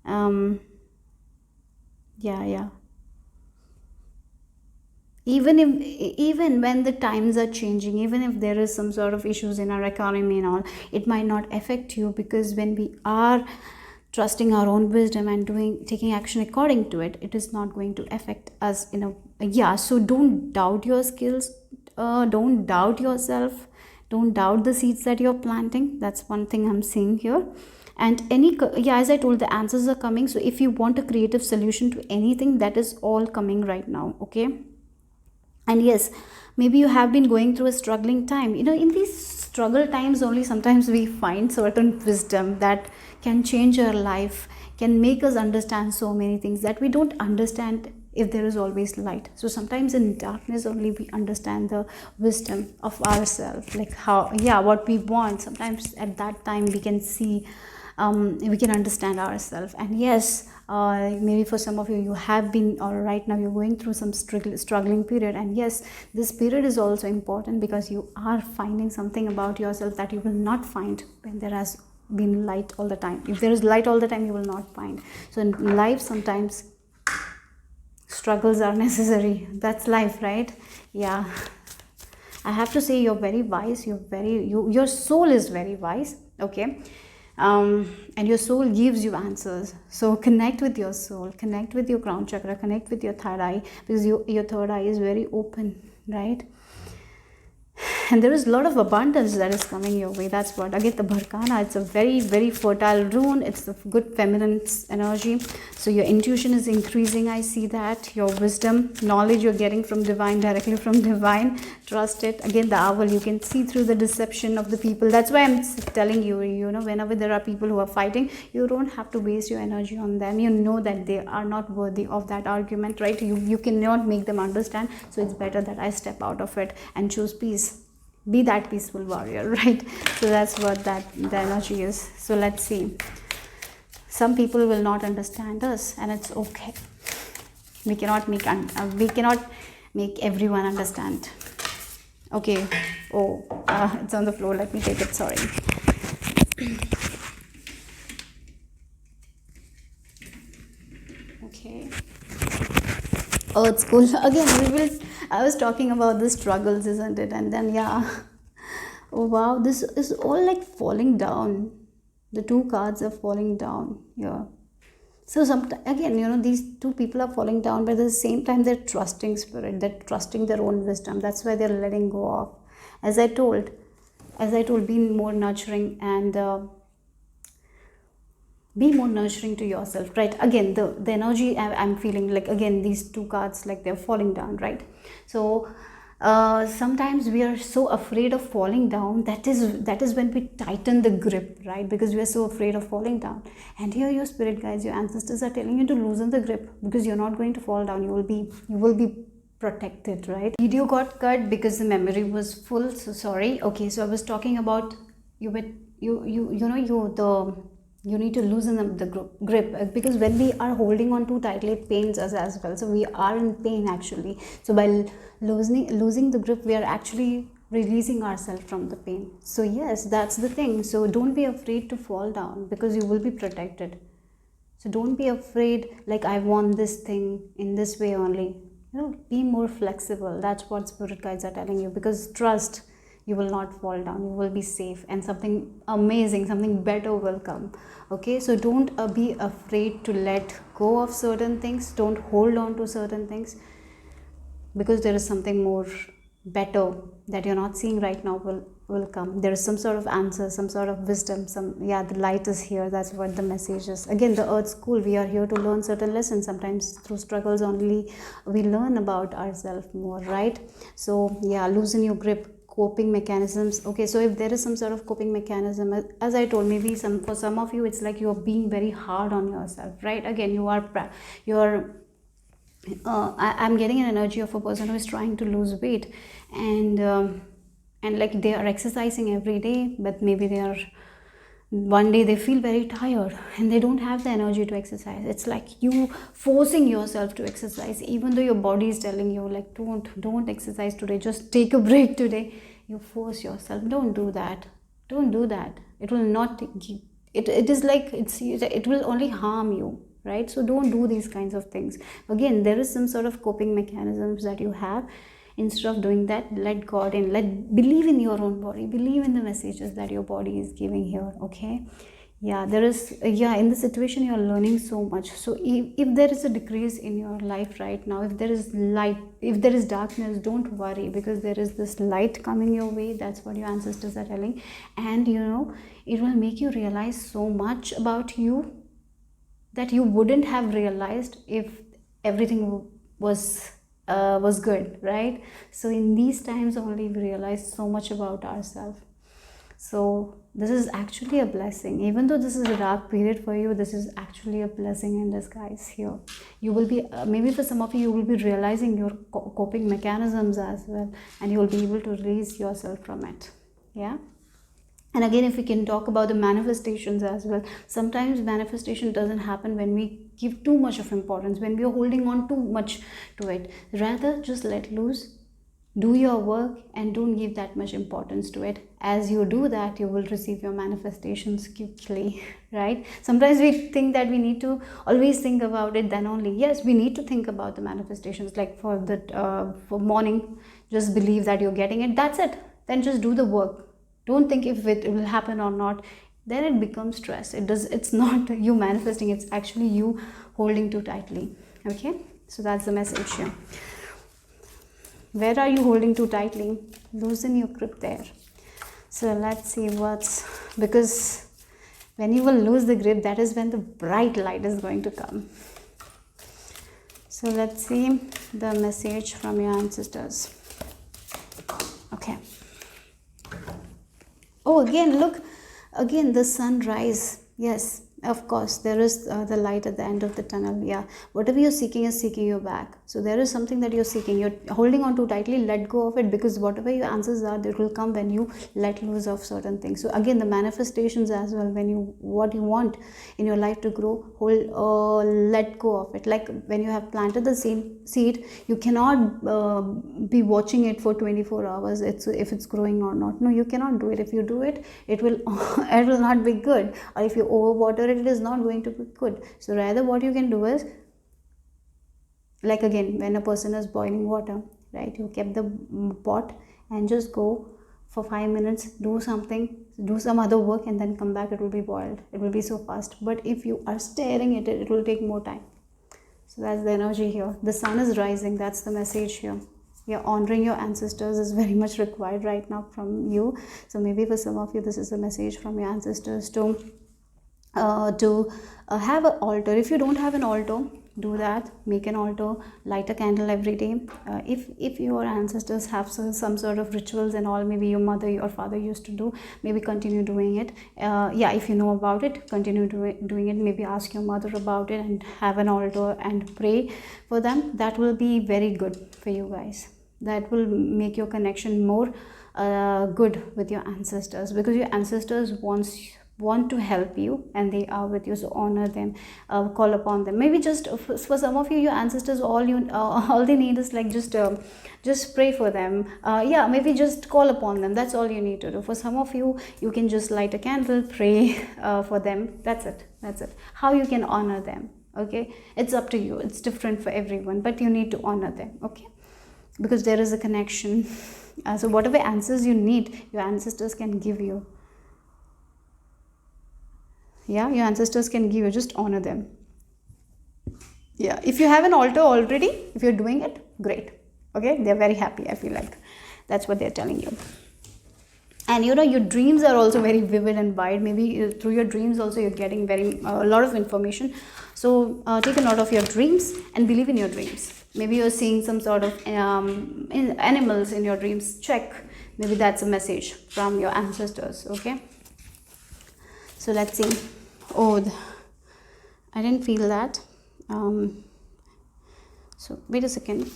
Yeah, even when the times are changing, even if there is some sort of issues in our economy and all, it might not affect you, because when we are trusting our own wisdom and taking action according to it, it is not going to affect us in a, yeah. So don't doubt your skills, don't doubt yourself, don't doubt the seeds that you're planting. That's one thing I'm seeing here. And yeah, as I told, the answers are coming. So if you want a creative solution to anything, that is all coming right now. Okay, And yes, maybe you have been going through a struggling time. In these struggle times only sometimes we find certain wisdom that can change our life, can make us understand so many things that we don't understand if there is always light. So sometimes in darkness only we understand the wisdom of ourselves, like how, yeah, what we want. Sometimes at that time we can see, we can understand ourselves. And yes, maybe for some of you, you have been, or right now you're going through some struggling period. And yes, this period is also important because you are finding something about yourself that you will not find when there has been light all the time. If there is light all the time, you will not find. So in life sometimes struggles are necessary. That's life, right? Yeah, I have to say you're very wise. Your soul is very wise. Okay. And your soul gives you answers. So connect with your soul, connect with your crown chakra, connect with your third eye, because your third eye is very open, right? And there is a lot of abundance that is coming your way. That's what, again, the Bharkana, it's a very, very fertile rune. It's a good feminine energy. So your intuition is increasing. I see that. Your wisdom, knowledge you're getting from divine, directly from divine. Trust it. Again, the owl, you can see through the deception of the people. That's why I'm telling you, whenever there are people who are fighting, you don't have to waste your energy on them. You know that they are not worthy of that argument, right? You cannot make them understand. So it's better that I step out of it and choose peace. Be that peaceful warrior, right? So that's what the energy is. So let's see. Some people will not understand us, and it's okay. We cannot make everyone understand. Okay. Oh, it's on the floor. Let me take it. Sorry. Okay. Oh, it's cool. Again, I was talking about the struggles, isn't it? And then, yeah. Oh, wow. This is all like falling down. The two cards are falling down. Yeah. So, again, these two people are falling down, but at the same time, they're trusting spirit. They're trusting their own wisdom. That's why they're letting go of. As I told, be more nurturing and be more nurturing to yourself, right? Again, the energy I'm feeling, like, again, these two cards, like, they're falling down, right? So sometimes we are so afraid of falling down. That is when we tighten the grip, right? Because we are so afraid of falling down. And here your spirit guides, your ancestors are telling you to loosen the grip, because you're not going to fall down. You will be protected, right? Video got cut because the memory was full, so sorry. Okay, so I was talking about you need to loosen up the grip, because when we are holding on too tightly, it pains us as well. So we are in pain actually. So by losing the grip, we are actually releasing ourselves from the pain. So yes, that's the thing. So don't be afraid to fall down, because you will be protected. So don't be afraid, like, I want this thing in this way only. Be more flexible. That's what spirit guides are telling you, because trust, you will not fall down. You will be safe, and something amazing, something better will come. Okay, so don't be afraid to let go of certain things. Don't hold on to certain things, because there is something more better that you're not seeing right now will come. There is some sort of answer, some sort of wisdom, the light is here. That's what the message is. Again, the earth school, we are here to learn certain lessons. Sometimes through struggles only we learn about ourselves more, right? So yeah, loosen your grip. Coping mechanisms. Okay, so if there is some sort of coping mechanism, as I told, maybe for some of you, it's like you're being very hard on yourself, right? Again, I'm getting an energy of a person who is trying to lose weight, and like, they are exercising every day, but maybe one day they feel very tired and they don't have the energy to exercise. It's like you forcing yourself to exercise, even though your body is telling you, like, don't exercise today, just take a break today. You force yourself. Don't do that. It will not it is like, it will only harm you, right? So don't do these kinds of things. Again, there is some sort of coping mechanisms that you have. Instead of doing that, let God in, believe in your own body, believe in the messages that your body is giving here. Okay, yeah, there is, in the situation you're learning so much. So if there is a decrease in your life right now, if there is light, if there is darkness, don't worry, because there is this light coming your way. That's what your ancestors are telling. And it will make you realize so much about you that you wouldn't have realized if everything was was good, right? So in these times only we realize so much about ourselves. So this is actually a blessing. Even though this is a dark period for you, this is actually a blessing in disguise here. You will be, maybe for some of you, you will be realizing your coping mechanisms as well, and you will be able to release yourself from it. Yeah. And again, if we can talk about the manifestations as well, sometimes manifestation doesn't happen when we give too much of importance, when we are holding on too much to it. Rather, just let loose, do your work, and don't give that much importance to it. As you do that, you will receive your manifestations quickly, right? Sometimes we think that we need to always think about it, then only. Yes, we need to think about the manifestations, like for the for morning, just believe that you're getting it, that's it. Then just do the work. Don't think if it will happen or not. Then it becomes stress. It's not you manifesting, it's actually you holding too tightly. Okay, so that's the message here. Where are you holding too tightly? Loosen your grip there. So let's see because when you will lose the grip, that is when the bright light is going to come. So let's see the message from your ancestors. Okay. Oh, again, look, again the sunrise. Yes, of course, there is the light at the end of the tunnel. Yeah, whatever you're seeking is seeking you back. So there is something that you're seeking. You're holding on too tightly, let go of it, because whatever your answers are, they will come when you let loose of certain things. So again, the manifestations as well, when you, what you want in your life to grow, let go of it. Like when you have planted the seed, you cannot be watching it for 24 hours if it's growing or not. No, you cannot do it. If you do it, it will it will not be good. Or if you overwater it, it is not going to be good. So rather what you can do is, like again, when a person is boiling water, right, you kept the pot and just go for 5 minutes, do something, do some other work, and then come back, it will be boiled. It will be so fast. But if you are staring at it, it will take more time. So that's the energy here. The sun is rising. That's the message here. Yeah, honoring your ancestors is very much required right now from you. So maybe for some of you, this is a message from your ancestors to have an altar. If you don't have an altar, do that. Make an altar, light a candle every day. If your ancestors have some sort of rituals and all, maybe your mother or father used to do, maybe continue doing it. Yeah, if you know about it, continue doing it. Maybe ask your mother about it and have an altar and pray for them. That will be very good for you guys. That will make your connection more good with your ancestors, because your ancestors want to help you and they are with you. So honor them, call upon them. Maybe just for some of you, your ancestors, all they need is like just pray for them. Yeah, maybe just call upon them. That's all you need to do. For some of you, you can just light a candle, pray for them. That's it. How you can honor them, okay, it's up to you. It's different for everyone, but you need to honor them, okay, because there is a connection. So whatever answers you need, your ancestors can give you. Yeah, your ancestors can give you. Just honor them. Yeah, if you have an altar already, if you're doing it, great. Okay, they're very happy. I feel like that's what they're telling you. And you know, your dreams are also very vivid and wide. Maybe through your dreams also you're getting a lot of information. So take a note of your dreams and believe in your dreams. Maybe you're seeing some sort of animals in your dreams. Check. Maybe that's a message from your ancestors. Okay. So let's see. Oh, I didn't feel that. So wait a second.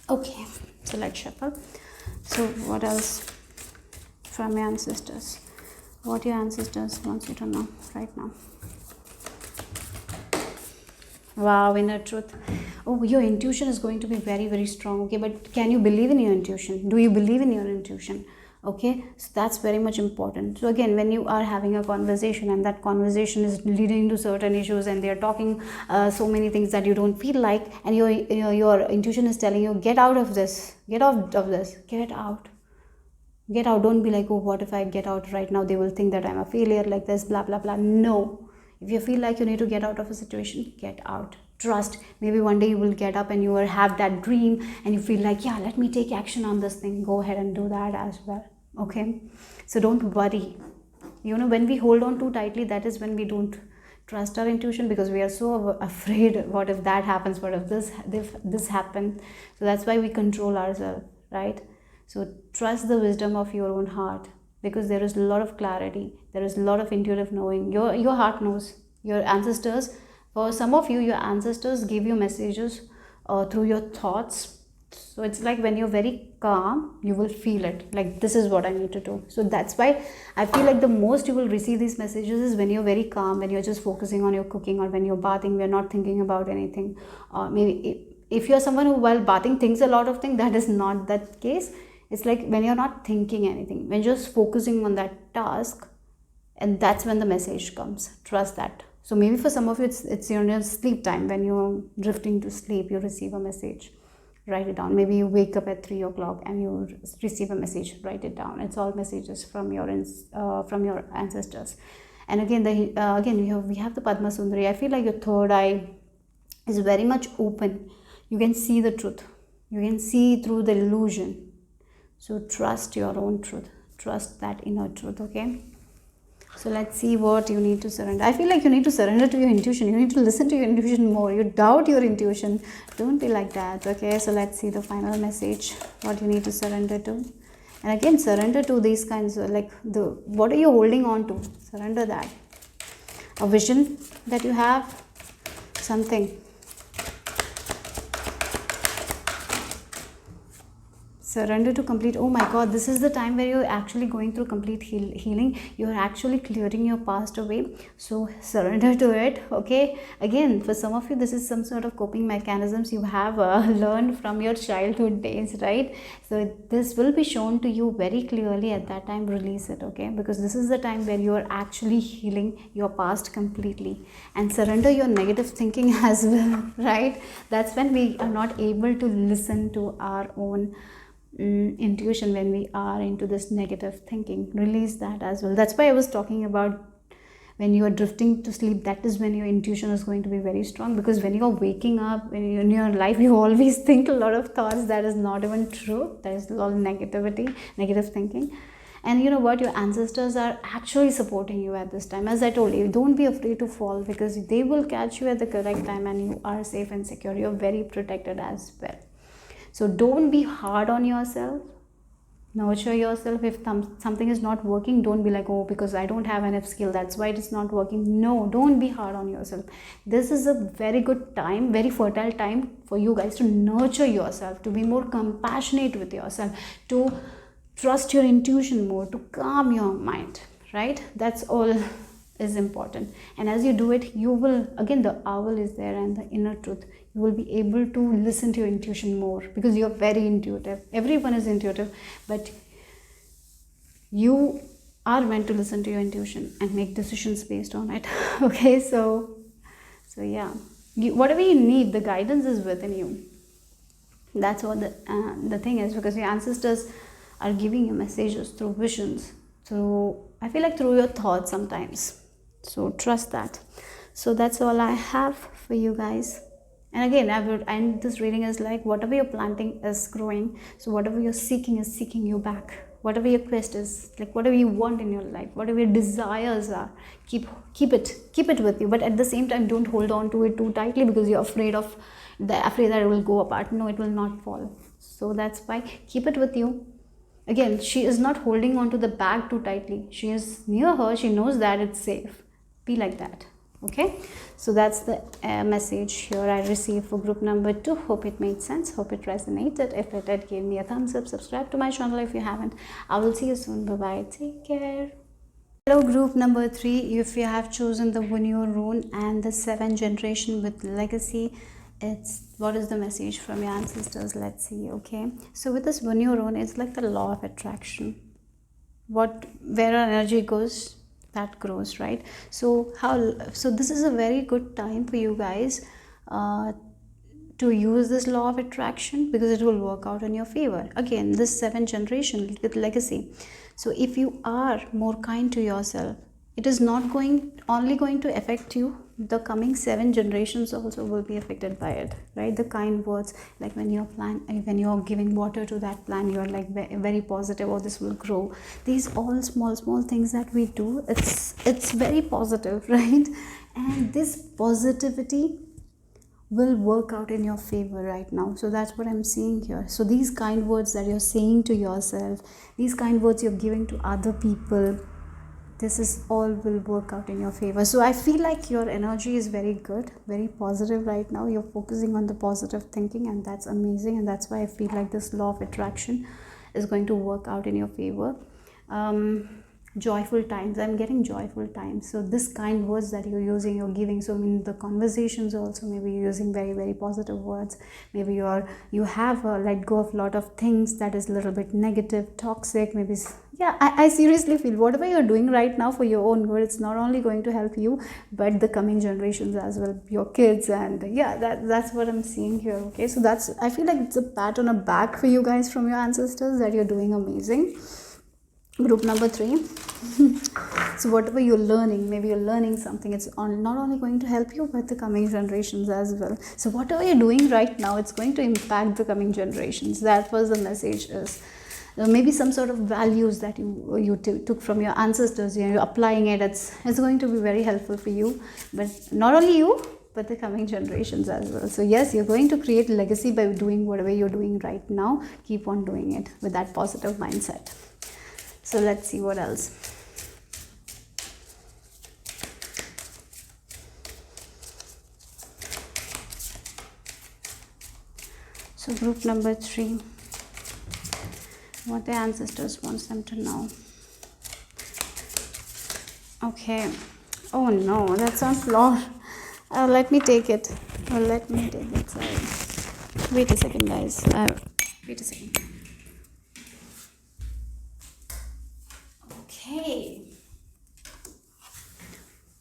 Okay, so let's shuffle. So what else from your ancestors? What your ancestors want you to know right now? Wow, inner truth. Oh, your intuition is going to be very, very strong. Okay, but can you believe in your intuition? Do you believe in your intuition? Okay, so that's very much important. So again, when you are having a conversation and that conversation is leading to certain issues and they're talking so many things that you don't feel like, and your intuition is telling you, get out of this, get out of this, get out. Don't be like, oh, what if I get out right now? They will think that I'm a failure, like this, blah, blah, blah. No. If you feel like you need to get out of a situation, get out. Trust. Maybe one day you will get up and you will have that dream and you feel like, yeah, let me take action on this thing. Go ahead and do that as well. Okay. So don't worry. You know, when we hold on too tightly, that is when we don't trust our intuition, because we are so afraid, what if that happens, what if this happens. So that's why we control ourselves, right? So trust the wisdom of your own heart, because there is a lot of clarity, there is a lot of intuitive knowing. Your heart knows. Your ancestors, for some of you, your ancestors give you messages through your thoughts. So it's like when you're very calm, you will feel it, like this is what I need to do. So that's why I feel like the most you will receive these messages is when you're very calm, when you're just focusing on your cooking, or when you're bathing, we're not thinking about anything. Maybe if you're someone who while bathing thinks a lot of things, that is not that case. It's like when you're not thinking anything, when you're just focusing on that task, and that's when the message comes. Trust that. So maybe for some of you, it's your sleep time. When you're drifting to sleep, you receive a message. Write it down. Maybe you wake up at 3 o'clock and you receive a message. Write it down. It's all messages from your ancestors. And again, we have the Padma Sundari. I feel like your third eye is very much open. You can see the truth. You can see through the illusion. So trust your own truth. Trust that inner truth. Okay. So let's see what you need to surrender. I feel like you need to surrender to your intuition. You need to listen to your intuition more. You doubt your intuition. Don't be like that. Okay, so let's see the final message. What you need to surrender to. And again, surrender to these kinds of, like, what are you holding on to? Surrender that. A vision that you have. Something. Surrender to complete. Oh my God, this is the time where you're actually going through complete healing. You're actually clearing your past away. So surrender to it. Okay. Again, for some of you, this is some sort of coping mechanisms you have learned from your childhood days, right? So this will be shown to you very clearly at that time. Release it. Okay. Because this is the time where you are actually healing your past completely. And surrender your negative thinking as well, right? That's when we are not able to listen to our own intuition, when we are into this negative thinking. Release that as well. That's why I was talking about when you are drifting to sleep, that is when your intuition is going to be very strong, because when you are waking up, when you're in your life, you always think a lot of thoughts that is not even true. There is a lot of negativity, negative thinking. And you know what, your ancestors are actually supporting you at this time. As I told you, don't be afraid to fall, because they will catch you at the correct time and you are safe and secure. You're very protected as well. So don't be hard on yourself. Nurture yourself. If something is not working, don't be like, oh, because I don't have enough skill, that's why it is not working. No, don't be hard on yourself. This is a very good time, very fertile time for you guys to nurture yourself, to be more compassionate with yourself, to trust your intuition more, to calm your mind, right? That's all is important. And as you do it, you will, again, the owl is there and the inner truth, you will be able to listen to your intuition more, because you're very intuitive. Everyone is intuitive, but you are meant to listen to your intuition and make decisions based on it. Okay, so yeah, whatever you need, the guidance is within you. That's what the thing is, because your ancestors are giving you messages through visions, I feel like through your thoughts sometimes. So trust that. So that's all I have for you guys. And again, I would end this reading as like, whatever you're planting is growing. So whatever you're seeking is seeking you back. Whatever your quest is, like whatever you want in your life, whatever your desires are, keep it with you. But at the same time, don't hold on to it too tightly, because you're afraid that it will go apart. No, it will not fall. So that's why keep it with you. Again, she is not holding on to the bag too tightly. She is near her. She knows that it's safe. Be like that. Okay, so that's the message here I received for group number 2. Hope it made sense. Hope it resonated. If it did, give me a thumbs up. Subscribe to my channel if you haven't. I will see you soon. Bye bye. Take care. Hello, group number 3. If you have chosen the Bunyo rune and the 7th generation with legacy, what is the message from your ancestors? Let's see. Okay, so with this Bunyo rune, it's like the law of attraction. Where our energy goes, that grows, right? So this is a very good time for you guys to use this law of attraction, because it will work out in your favor. Again, this 7th generation with legacy. So if you are more kind to yourself, it is not only going to affect you, the coming 7 generations also will be affected by it, right? The kind words, like when you're giving water to that plant, you're like very positive, oh, this will grow. These all small things that we do, it's very positive, right? And this positivity will work out in your favor right now. So that's what I'm seeing here. So these kind words that you're saying to yourself, these kind words you're giving to other people, this is all will work out in your favor. So I feel like your energy is very good, very positive right now. You're focusing on the positive thinking, and that's amazing. And that's why I feel like this law of attraction is going to work out in your favor. Joyful times, I'm getting joyful times. So this kind words that you're using, you're giving, so in the conversations also, maybe you're using very positive words. Maybe you have let go of a lot of things that is a little bit negative, toxic, maybe. Yeah, I seriously feel whatever you're doing right now for your own good, it's not only going to help you, but the coming generations as well, your kids. And yeah, that's what I'm seeing here. Okay, so I feel like it's a pat on the back for you guys from your ancestors, that you're doing amazing. Group number 3. So whatever you're learning, maybe you're learning something, it's not only going to help you, but the coming generations as well. So whatever you're doing right now, it's going to impact the coming generations. That was the message is. Maybe some sort of values that you took from your ancestors, you're applying it, it's going to be very helpful for you, but not only you, but the coming generations as well. So yes, you're going to create a legacy by doing whatever you're doing right now. Keep on doing it with that positive mindset. So let's see what else. So group number 3, what the ancestors wants them to know. Okay. Oh no, that sounds long. Let me take it. Sorry. Wait a second, guys. Wait a second. Okay.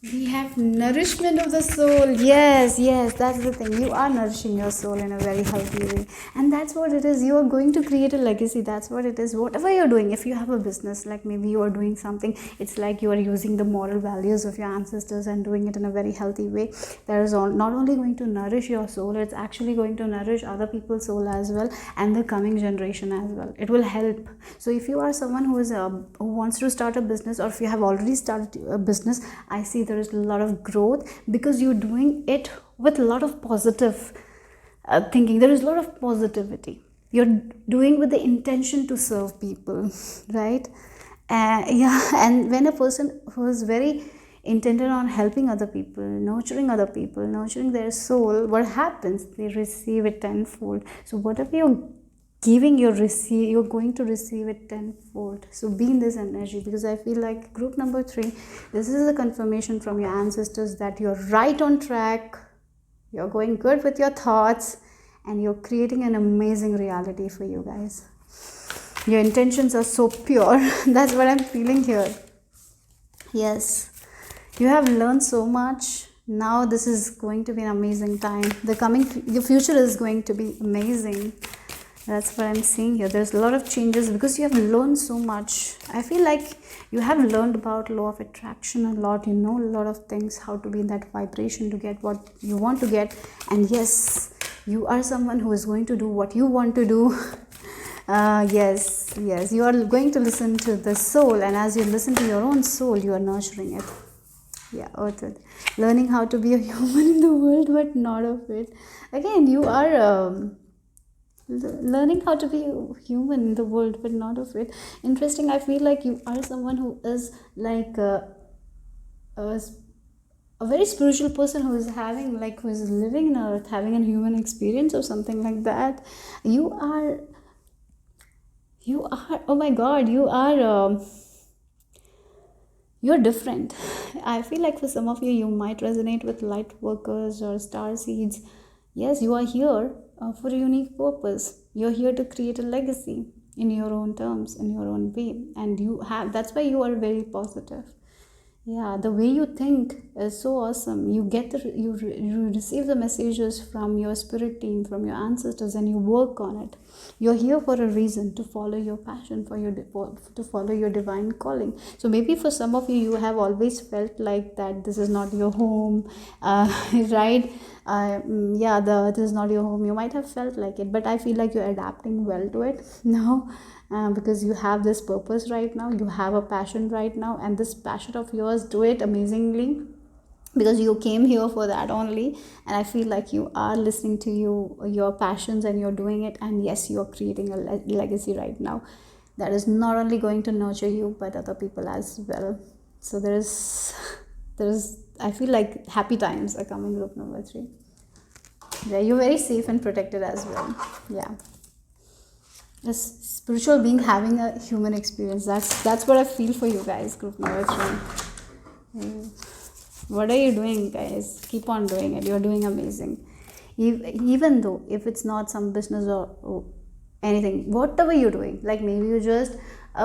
We have nourishment of the soul. Yes, that's the thing. You are nourishing your soul in a very healthy way. And that's what it is. You are going to create a legacy. That's what it is. Whatever you're doing, if you have a business, like maybe you are doing something, it's like you are using the moral values of your ancestors and doing it in a very healthy way. That is not only going to nourish your soul, it's actually going to nourish other people's soul as well, and the coming generation as well. It will help. So if you are someone who wants to start a business, or if you have already started a business, I see there is a lot of growth, because you're doing it with a lot of positive thinking. There is a lot of positivity. You're doing with the intention to serve people, right? And when a person who is very intended on helping other people, nurturing their soul, what happens? They receive it tenfold. So whatever you're giving, you're going to receive it tenfold. So be in this energy, because I feel like group number 3, this is a confirmation from your ancestors that you're right on track, you're going good with your thoughts, and you're creating an amazing reality for you guys. Your intentions are so pure. That's what I'm feeling here. Yes, you have learned so much. Now this is going to be an amazing time. Your future is going to be amazing. That's what I'm seeing here. There's a lot of changes, because you have learned so much. I feel like you have learned about law of attraction a lot. You know a lot of things, how to be in that vibration to get what you want to get. And yes, you are someone who is going to do what you want to do. Yes, you are going to listen to the soul, and as you listen to your own soul, you are nurturing it. Yeah, earth. Learning how to be a human in the world, but not of it. Again, you are learning how to be human in the world, but not of it. Interesting. I feel like you are someone who is like a very spiritual person, who is living in earth, having a human experience or something like that. You are oh my god, you're different. I feel like for some of you might resonate with light workers or star seeds. Yes, you are here for a unique purpose. You're here to create a legacy in your own terms, in your own way, and that's why you are very positive. Yeah, the way you think is so awesome. You get you receive the messages from your spirit team, from your ancestors, and you work on it. You're here for a reason, to follow your passion, to follow your divine calling. So maybe for some of you, you have always felt like that this is not your home, right? Yeah, this is not your home. You might have felt like it, but I feel like you're adapting well to it now, because you have this purpose right now, you have a passion right now, and this passion of yours, do it amazingly, because you came here for that only. And I feel like you are listening to your passions, and you're doing it. And yes, you're creating a legacy right now that is not only going to nurture you but other people as well. So there's I feel like happy times are coming. Group number 3. Yeah, you're very safe and protected as well. Yeah, a spiritual being having a human experience, that's what I feel for you guys. Group number 3. What are you doing, guys? Keep on doing it. You're doing amazing. Even though if it's not some business or anything, whatever you're doing, like maybe you just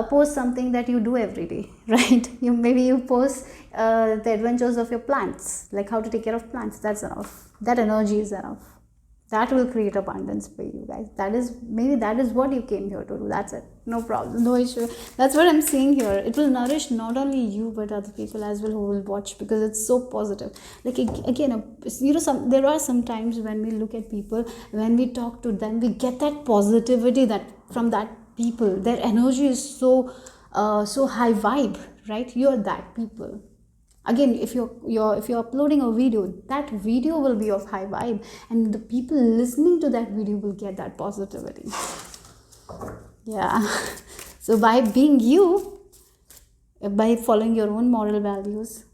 post something that you do every day, right? Maybe you post the adventures of your plants, like how to take care of plants. That's enough. That energy is enough. That will create abundance for you guys. That is what you came here to do. That's it. No problem, no issue. That's what I'm seeing here. It will nourish not only you but other people as well who will watch, because it's so positive. Like again, there are some times when we look at people, when we talk to them, we get that positivity that from that people. Their energy is so high vibe, right? You're that people. Again, if you're uploading a video, that video will be of high vibe, and the people listening to that video will get that positivity. Yeah. So by being you, by following your own moral values,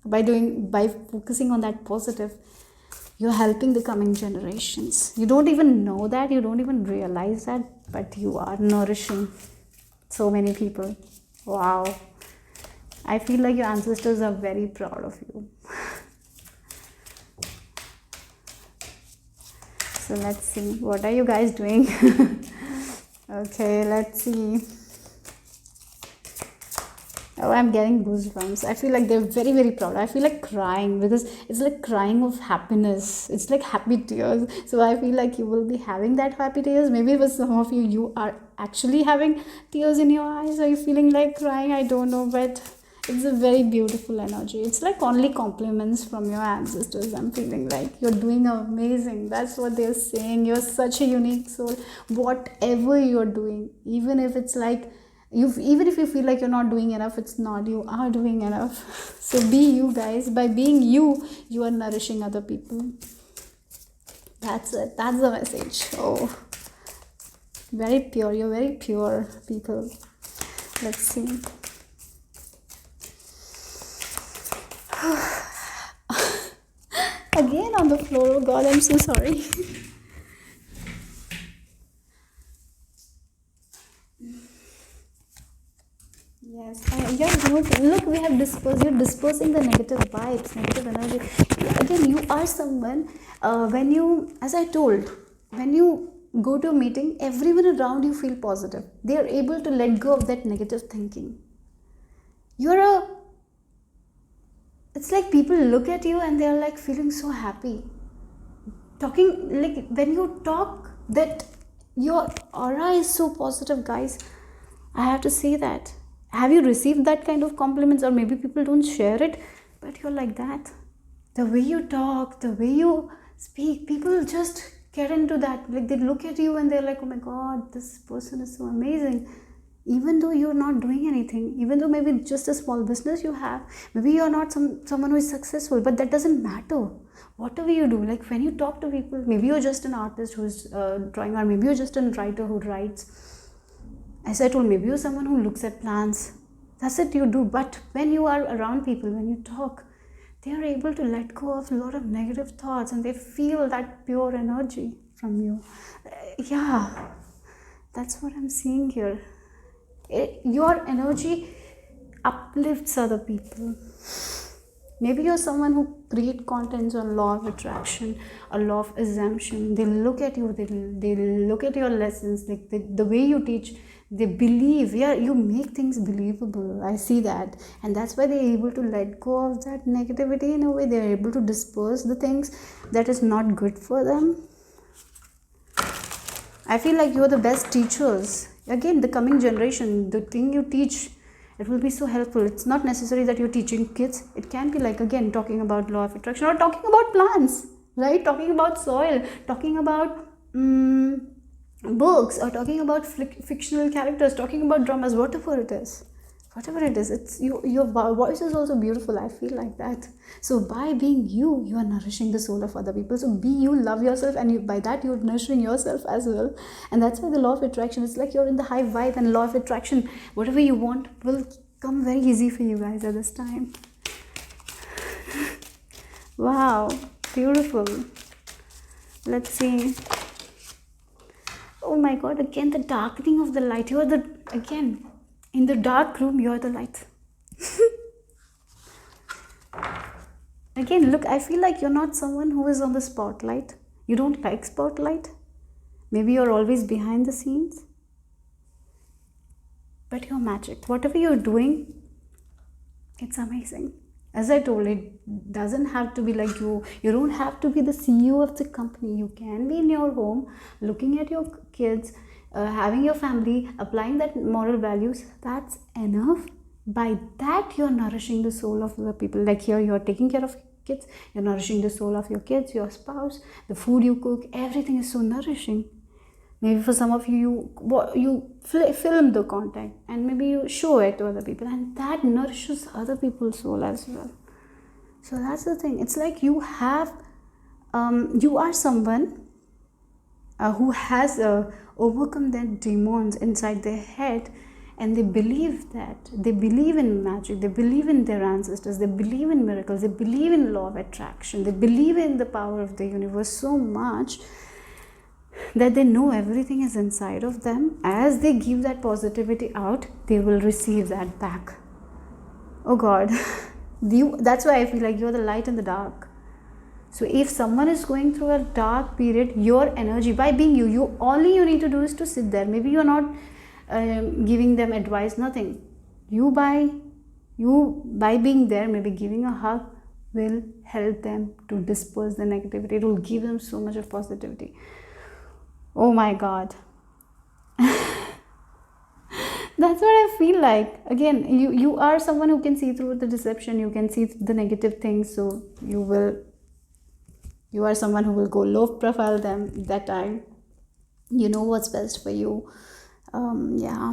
by focusing on that positive, you're helping the coming generations. You don't even know that, you don't even realize that, but you are nourishing so many people. Wow. I feel like your ancestors are very proud of you. So let's see. What are you guys doing? Okay, let's see. Oh, I'm getting goosebumps. I feel like they're very, very proud. I feel like crying, because it's like crying of happiness. It's like happy tears. So I feel like you will be having that happy tears. Maybe for some of you, you are actually having tears in your eyes. Are you feeling like crying? I don't know, but it's a very beautiful energy. It's like only compliments from your ancestors. I'm feeling like you're doing amazing. That's what they're saying. You're such a unique soul. Whatever you're doing, even if it's like even if you feel like you're not doing enough, it's not. You are doing enough. So be you, guys. By being you, you are nourishing other people. That's it. That's the message. Oh, very pure. You're very pure people. Let's see. Again on the floor. Oh God, I'm so sorry. Yes. Yeah, look, we have dispersed. You're dispersing the negative vibes, negative energy. Again, you are someone, as I told, when you go to a meeting, everyone around you feel positive. They are able to let go of that negative thinking. It's like people look at you and they're like feeling so happy. Talking, like when you talk, that your aura is so positive, guys. I have to say that. Have you received that kind of compliments? Or maybe people don't share it, but you're like that. The way you talk, the way you speak, people just get into that. Like they look at you and they're like, oh my God, this person is so amazing. Even though you're not doing anything, even though maybe just a small business you have, maybe you're not someone who is successful, but that doesn't matter. Whatever you do, like when you talk to people, maybe you're just an artist who's drawing, or maybe you're just a writer who writes. As I told, maybe you're someone who looks at plants. That's it, you do. But when you are around people, when you talk, they are able to let go of a lot of negative thoughts, and they feel that pure energy from you. Yeah, that's what I'm seeing here. Your energy uplifts other people. Maybe you're someone who create contents on law of attraction, a law of assumption. They look at you, they look at your lessons, like the way you teach, They believe. Yeah, you make things believable. I see that. And that's why they're able to let go of that negativity in a way. They're able to disperse the things that is not good for them. I feel like you're the best teachers. Again, the coming generation, the thing you teach, it will be so helpful. It's not necessary that you're teaching kids. It can be like, again, talking about law of attraction or talking about plants, right? Talking about soil, talking about books, or talking about fictional characters, talking about dramas, whatever it is. Whatever it is, it's your voice is also beautiful. I feel like that. So by being you, you are nourishing the soul of other people. So be you, love yourself, and by that you're nurturing yourself as well. And that's why the law of attraction, it's like you're in the high vibe, and law of attraction, whatever you want will come very easy for you guys at this time. Wow, beautiful. Let's see. Oh my God, again the darkening of the light. You are the, again, in the dark room, you're the light. Again, look, I feel like you're not someone who is on the spotlight. You don't like spotlight. Maybe you're always behind the scenes. But you're magic. Whatever you're doing, it's amazing. As I told, it doesn't have to be like you. You don't have to be the CEO of the company. You can be in your home, looking at your kids, having your family, applying that moral values. That's enough. By that, you're nourishing the soul of the people. Like here, you're taking care of kids, you're nourishing the soul of your kids, your spouse, the food you cook, everything is so nourishing. Maybe for some of you, you film the content and maybe you show it to other people, and that nourishes other people's soul as well. So that's the thing. It's like you have, you are someone who has overcome their demons inside their head, and they believe that. They believe in magic, they believe in their ancestors, they believe in miracles, they believe in law of attraction, they believe in the power of the universe so much that they know everything is inside of them. As they give that positivity out, they will receive that back. Oh God, that's why I feel like you're the light in the dark. So if someone is going through a dark period, your energy, by being you, all you need to do is to sit there. Maybe you're not giving them advice, nothing. You by being there, maybe giving a hug, will help them to disperse the negativity. It will give them so much of positivity. Oh my God. That's what I feel like. Again, you are someone who can see through the deception, you can see the negative things, so you are someone who will go low profile them that time. You know what's best for you. Yeah.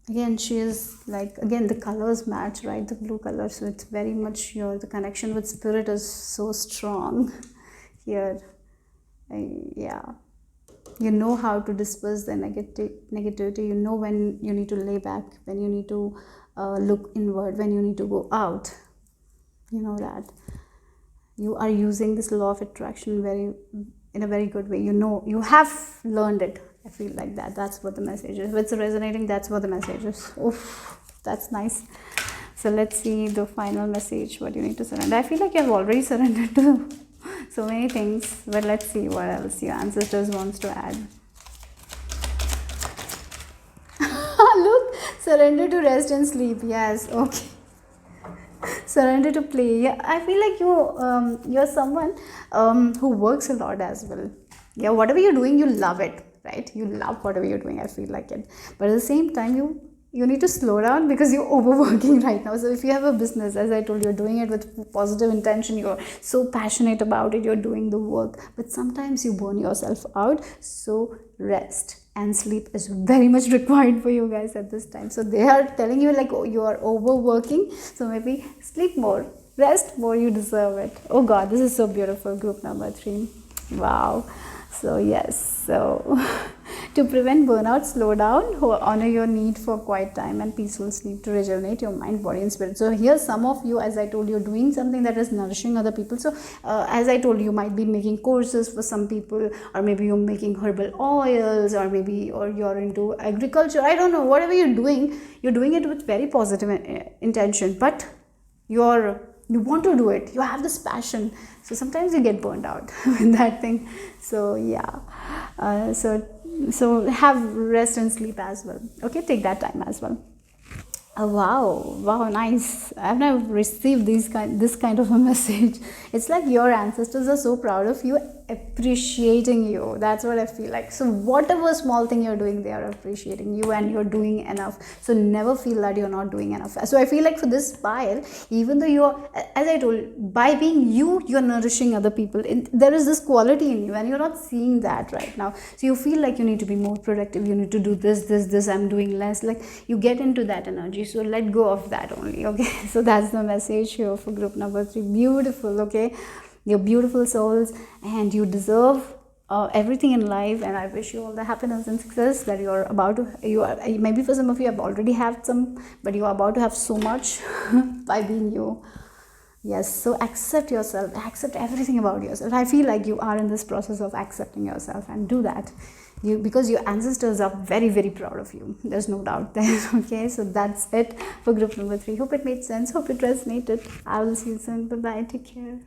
Again, she is like, again, the colors match, right? The blue color. So it's very much the connection with spirit is so strong here. Yeah. You know how to disperse the negativity. You know when you need to lay back, when you need to look inward, when you need to go out. You know that. You are using this law of attraction in a very good way. You know, you have learned it. I feel like that. That's what the message is. If it's resonating, that's what the message is. Oof, that's nice. So let's see the final message. What you need to surrender. I feel like you have already surrendered to so many things, but let's see what else your ancestors wants to add. Look, surrender to rest and sleep. Yes, okay. Surrender to play. Yeah, I feel like you're someone who works a lot as well. Yeah, whatever you're doing, you love it, right? You love whatever you're doing. I feel like it, but at the same time, you need to slow down because you're overworking right now. So if you have a business, as I told you, you're doing it with positive intention, you're so passionate about it, you're doing the work, but sometimes you burn yourself out. So rest and sleep is very much required for you guys at this time. So they are telling you like, oh, you are overworking, so maybe sleep more, rest more, you deserve it. Oh God, this is so beautiful. Group number 3. Wow. So yes, so to prevent burnout, slow down, honor your need for quiet time and peaceful sleep to rejuvenate your mind, body and spirit. So here some of you, as I told you, doing something that is nourishing other people. So as I told you, might be making courses for some people, or maybe you're making herbal oils, or you're into agriculture. I don't know, whatever you're doing it with very positive intention, but you want to do it, you have this passion, so sometimes you get burned out with that thing. So yeah, so So have rest and sleep as well. Okay, take that time as well. Oh, wow, nice. I've never received this kind of a message. It's like your ancestors are so proud of you, appreciating you. That's what I feel like. So whatever small thing you're doing, they are appreciating you, and you're doing enough. So never feel that you're not doing enough. So I feel like for this pile, even though you're, as I told, by being you, you're nourishing other people. There is this quality in you, and you're not seeing that right now. So you feel like you need to be more productive. You need to do this. I'm doing less. Like you get into that energy. So let go of that only. Okay. So that's the message here for group number 3. Beautiful. Okay. You're beautiful souls, and you deserve everything in life, and I wish you all the happiness and success that you're about to. You are, maybe for some of you have already had some, but you're about to have so much by being you. Yes, so accept yourself, accept everything about yourself. I feel like you are in this process of accepting yourself, and do that. Because your ancestors are very, very proud of you. There's no doubt there. Okay, so that's it for group number 3. Hope it made sense. Hope it resonated. I will see you soon. Bye bye. Take care.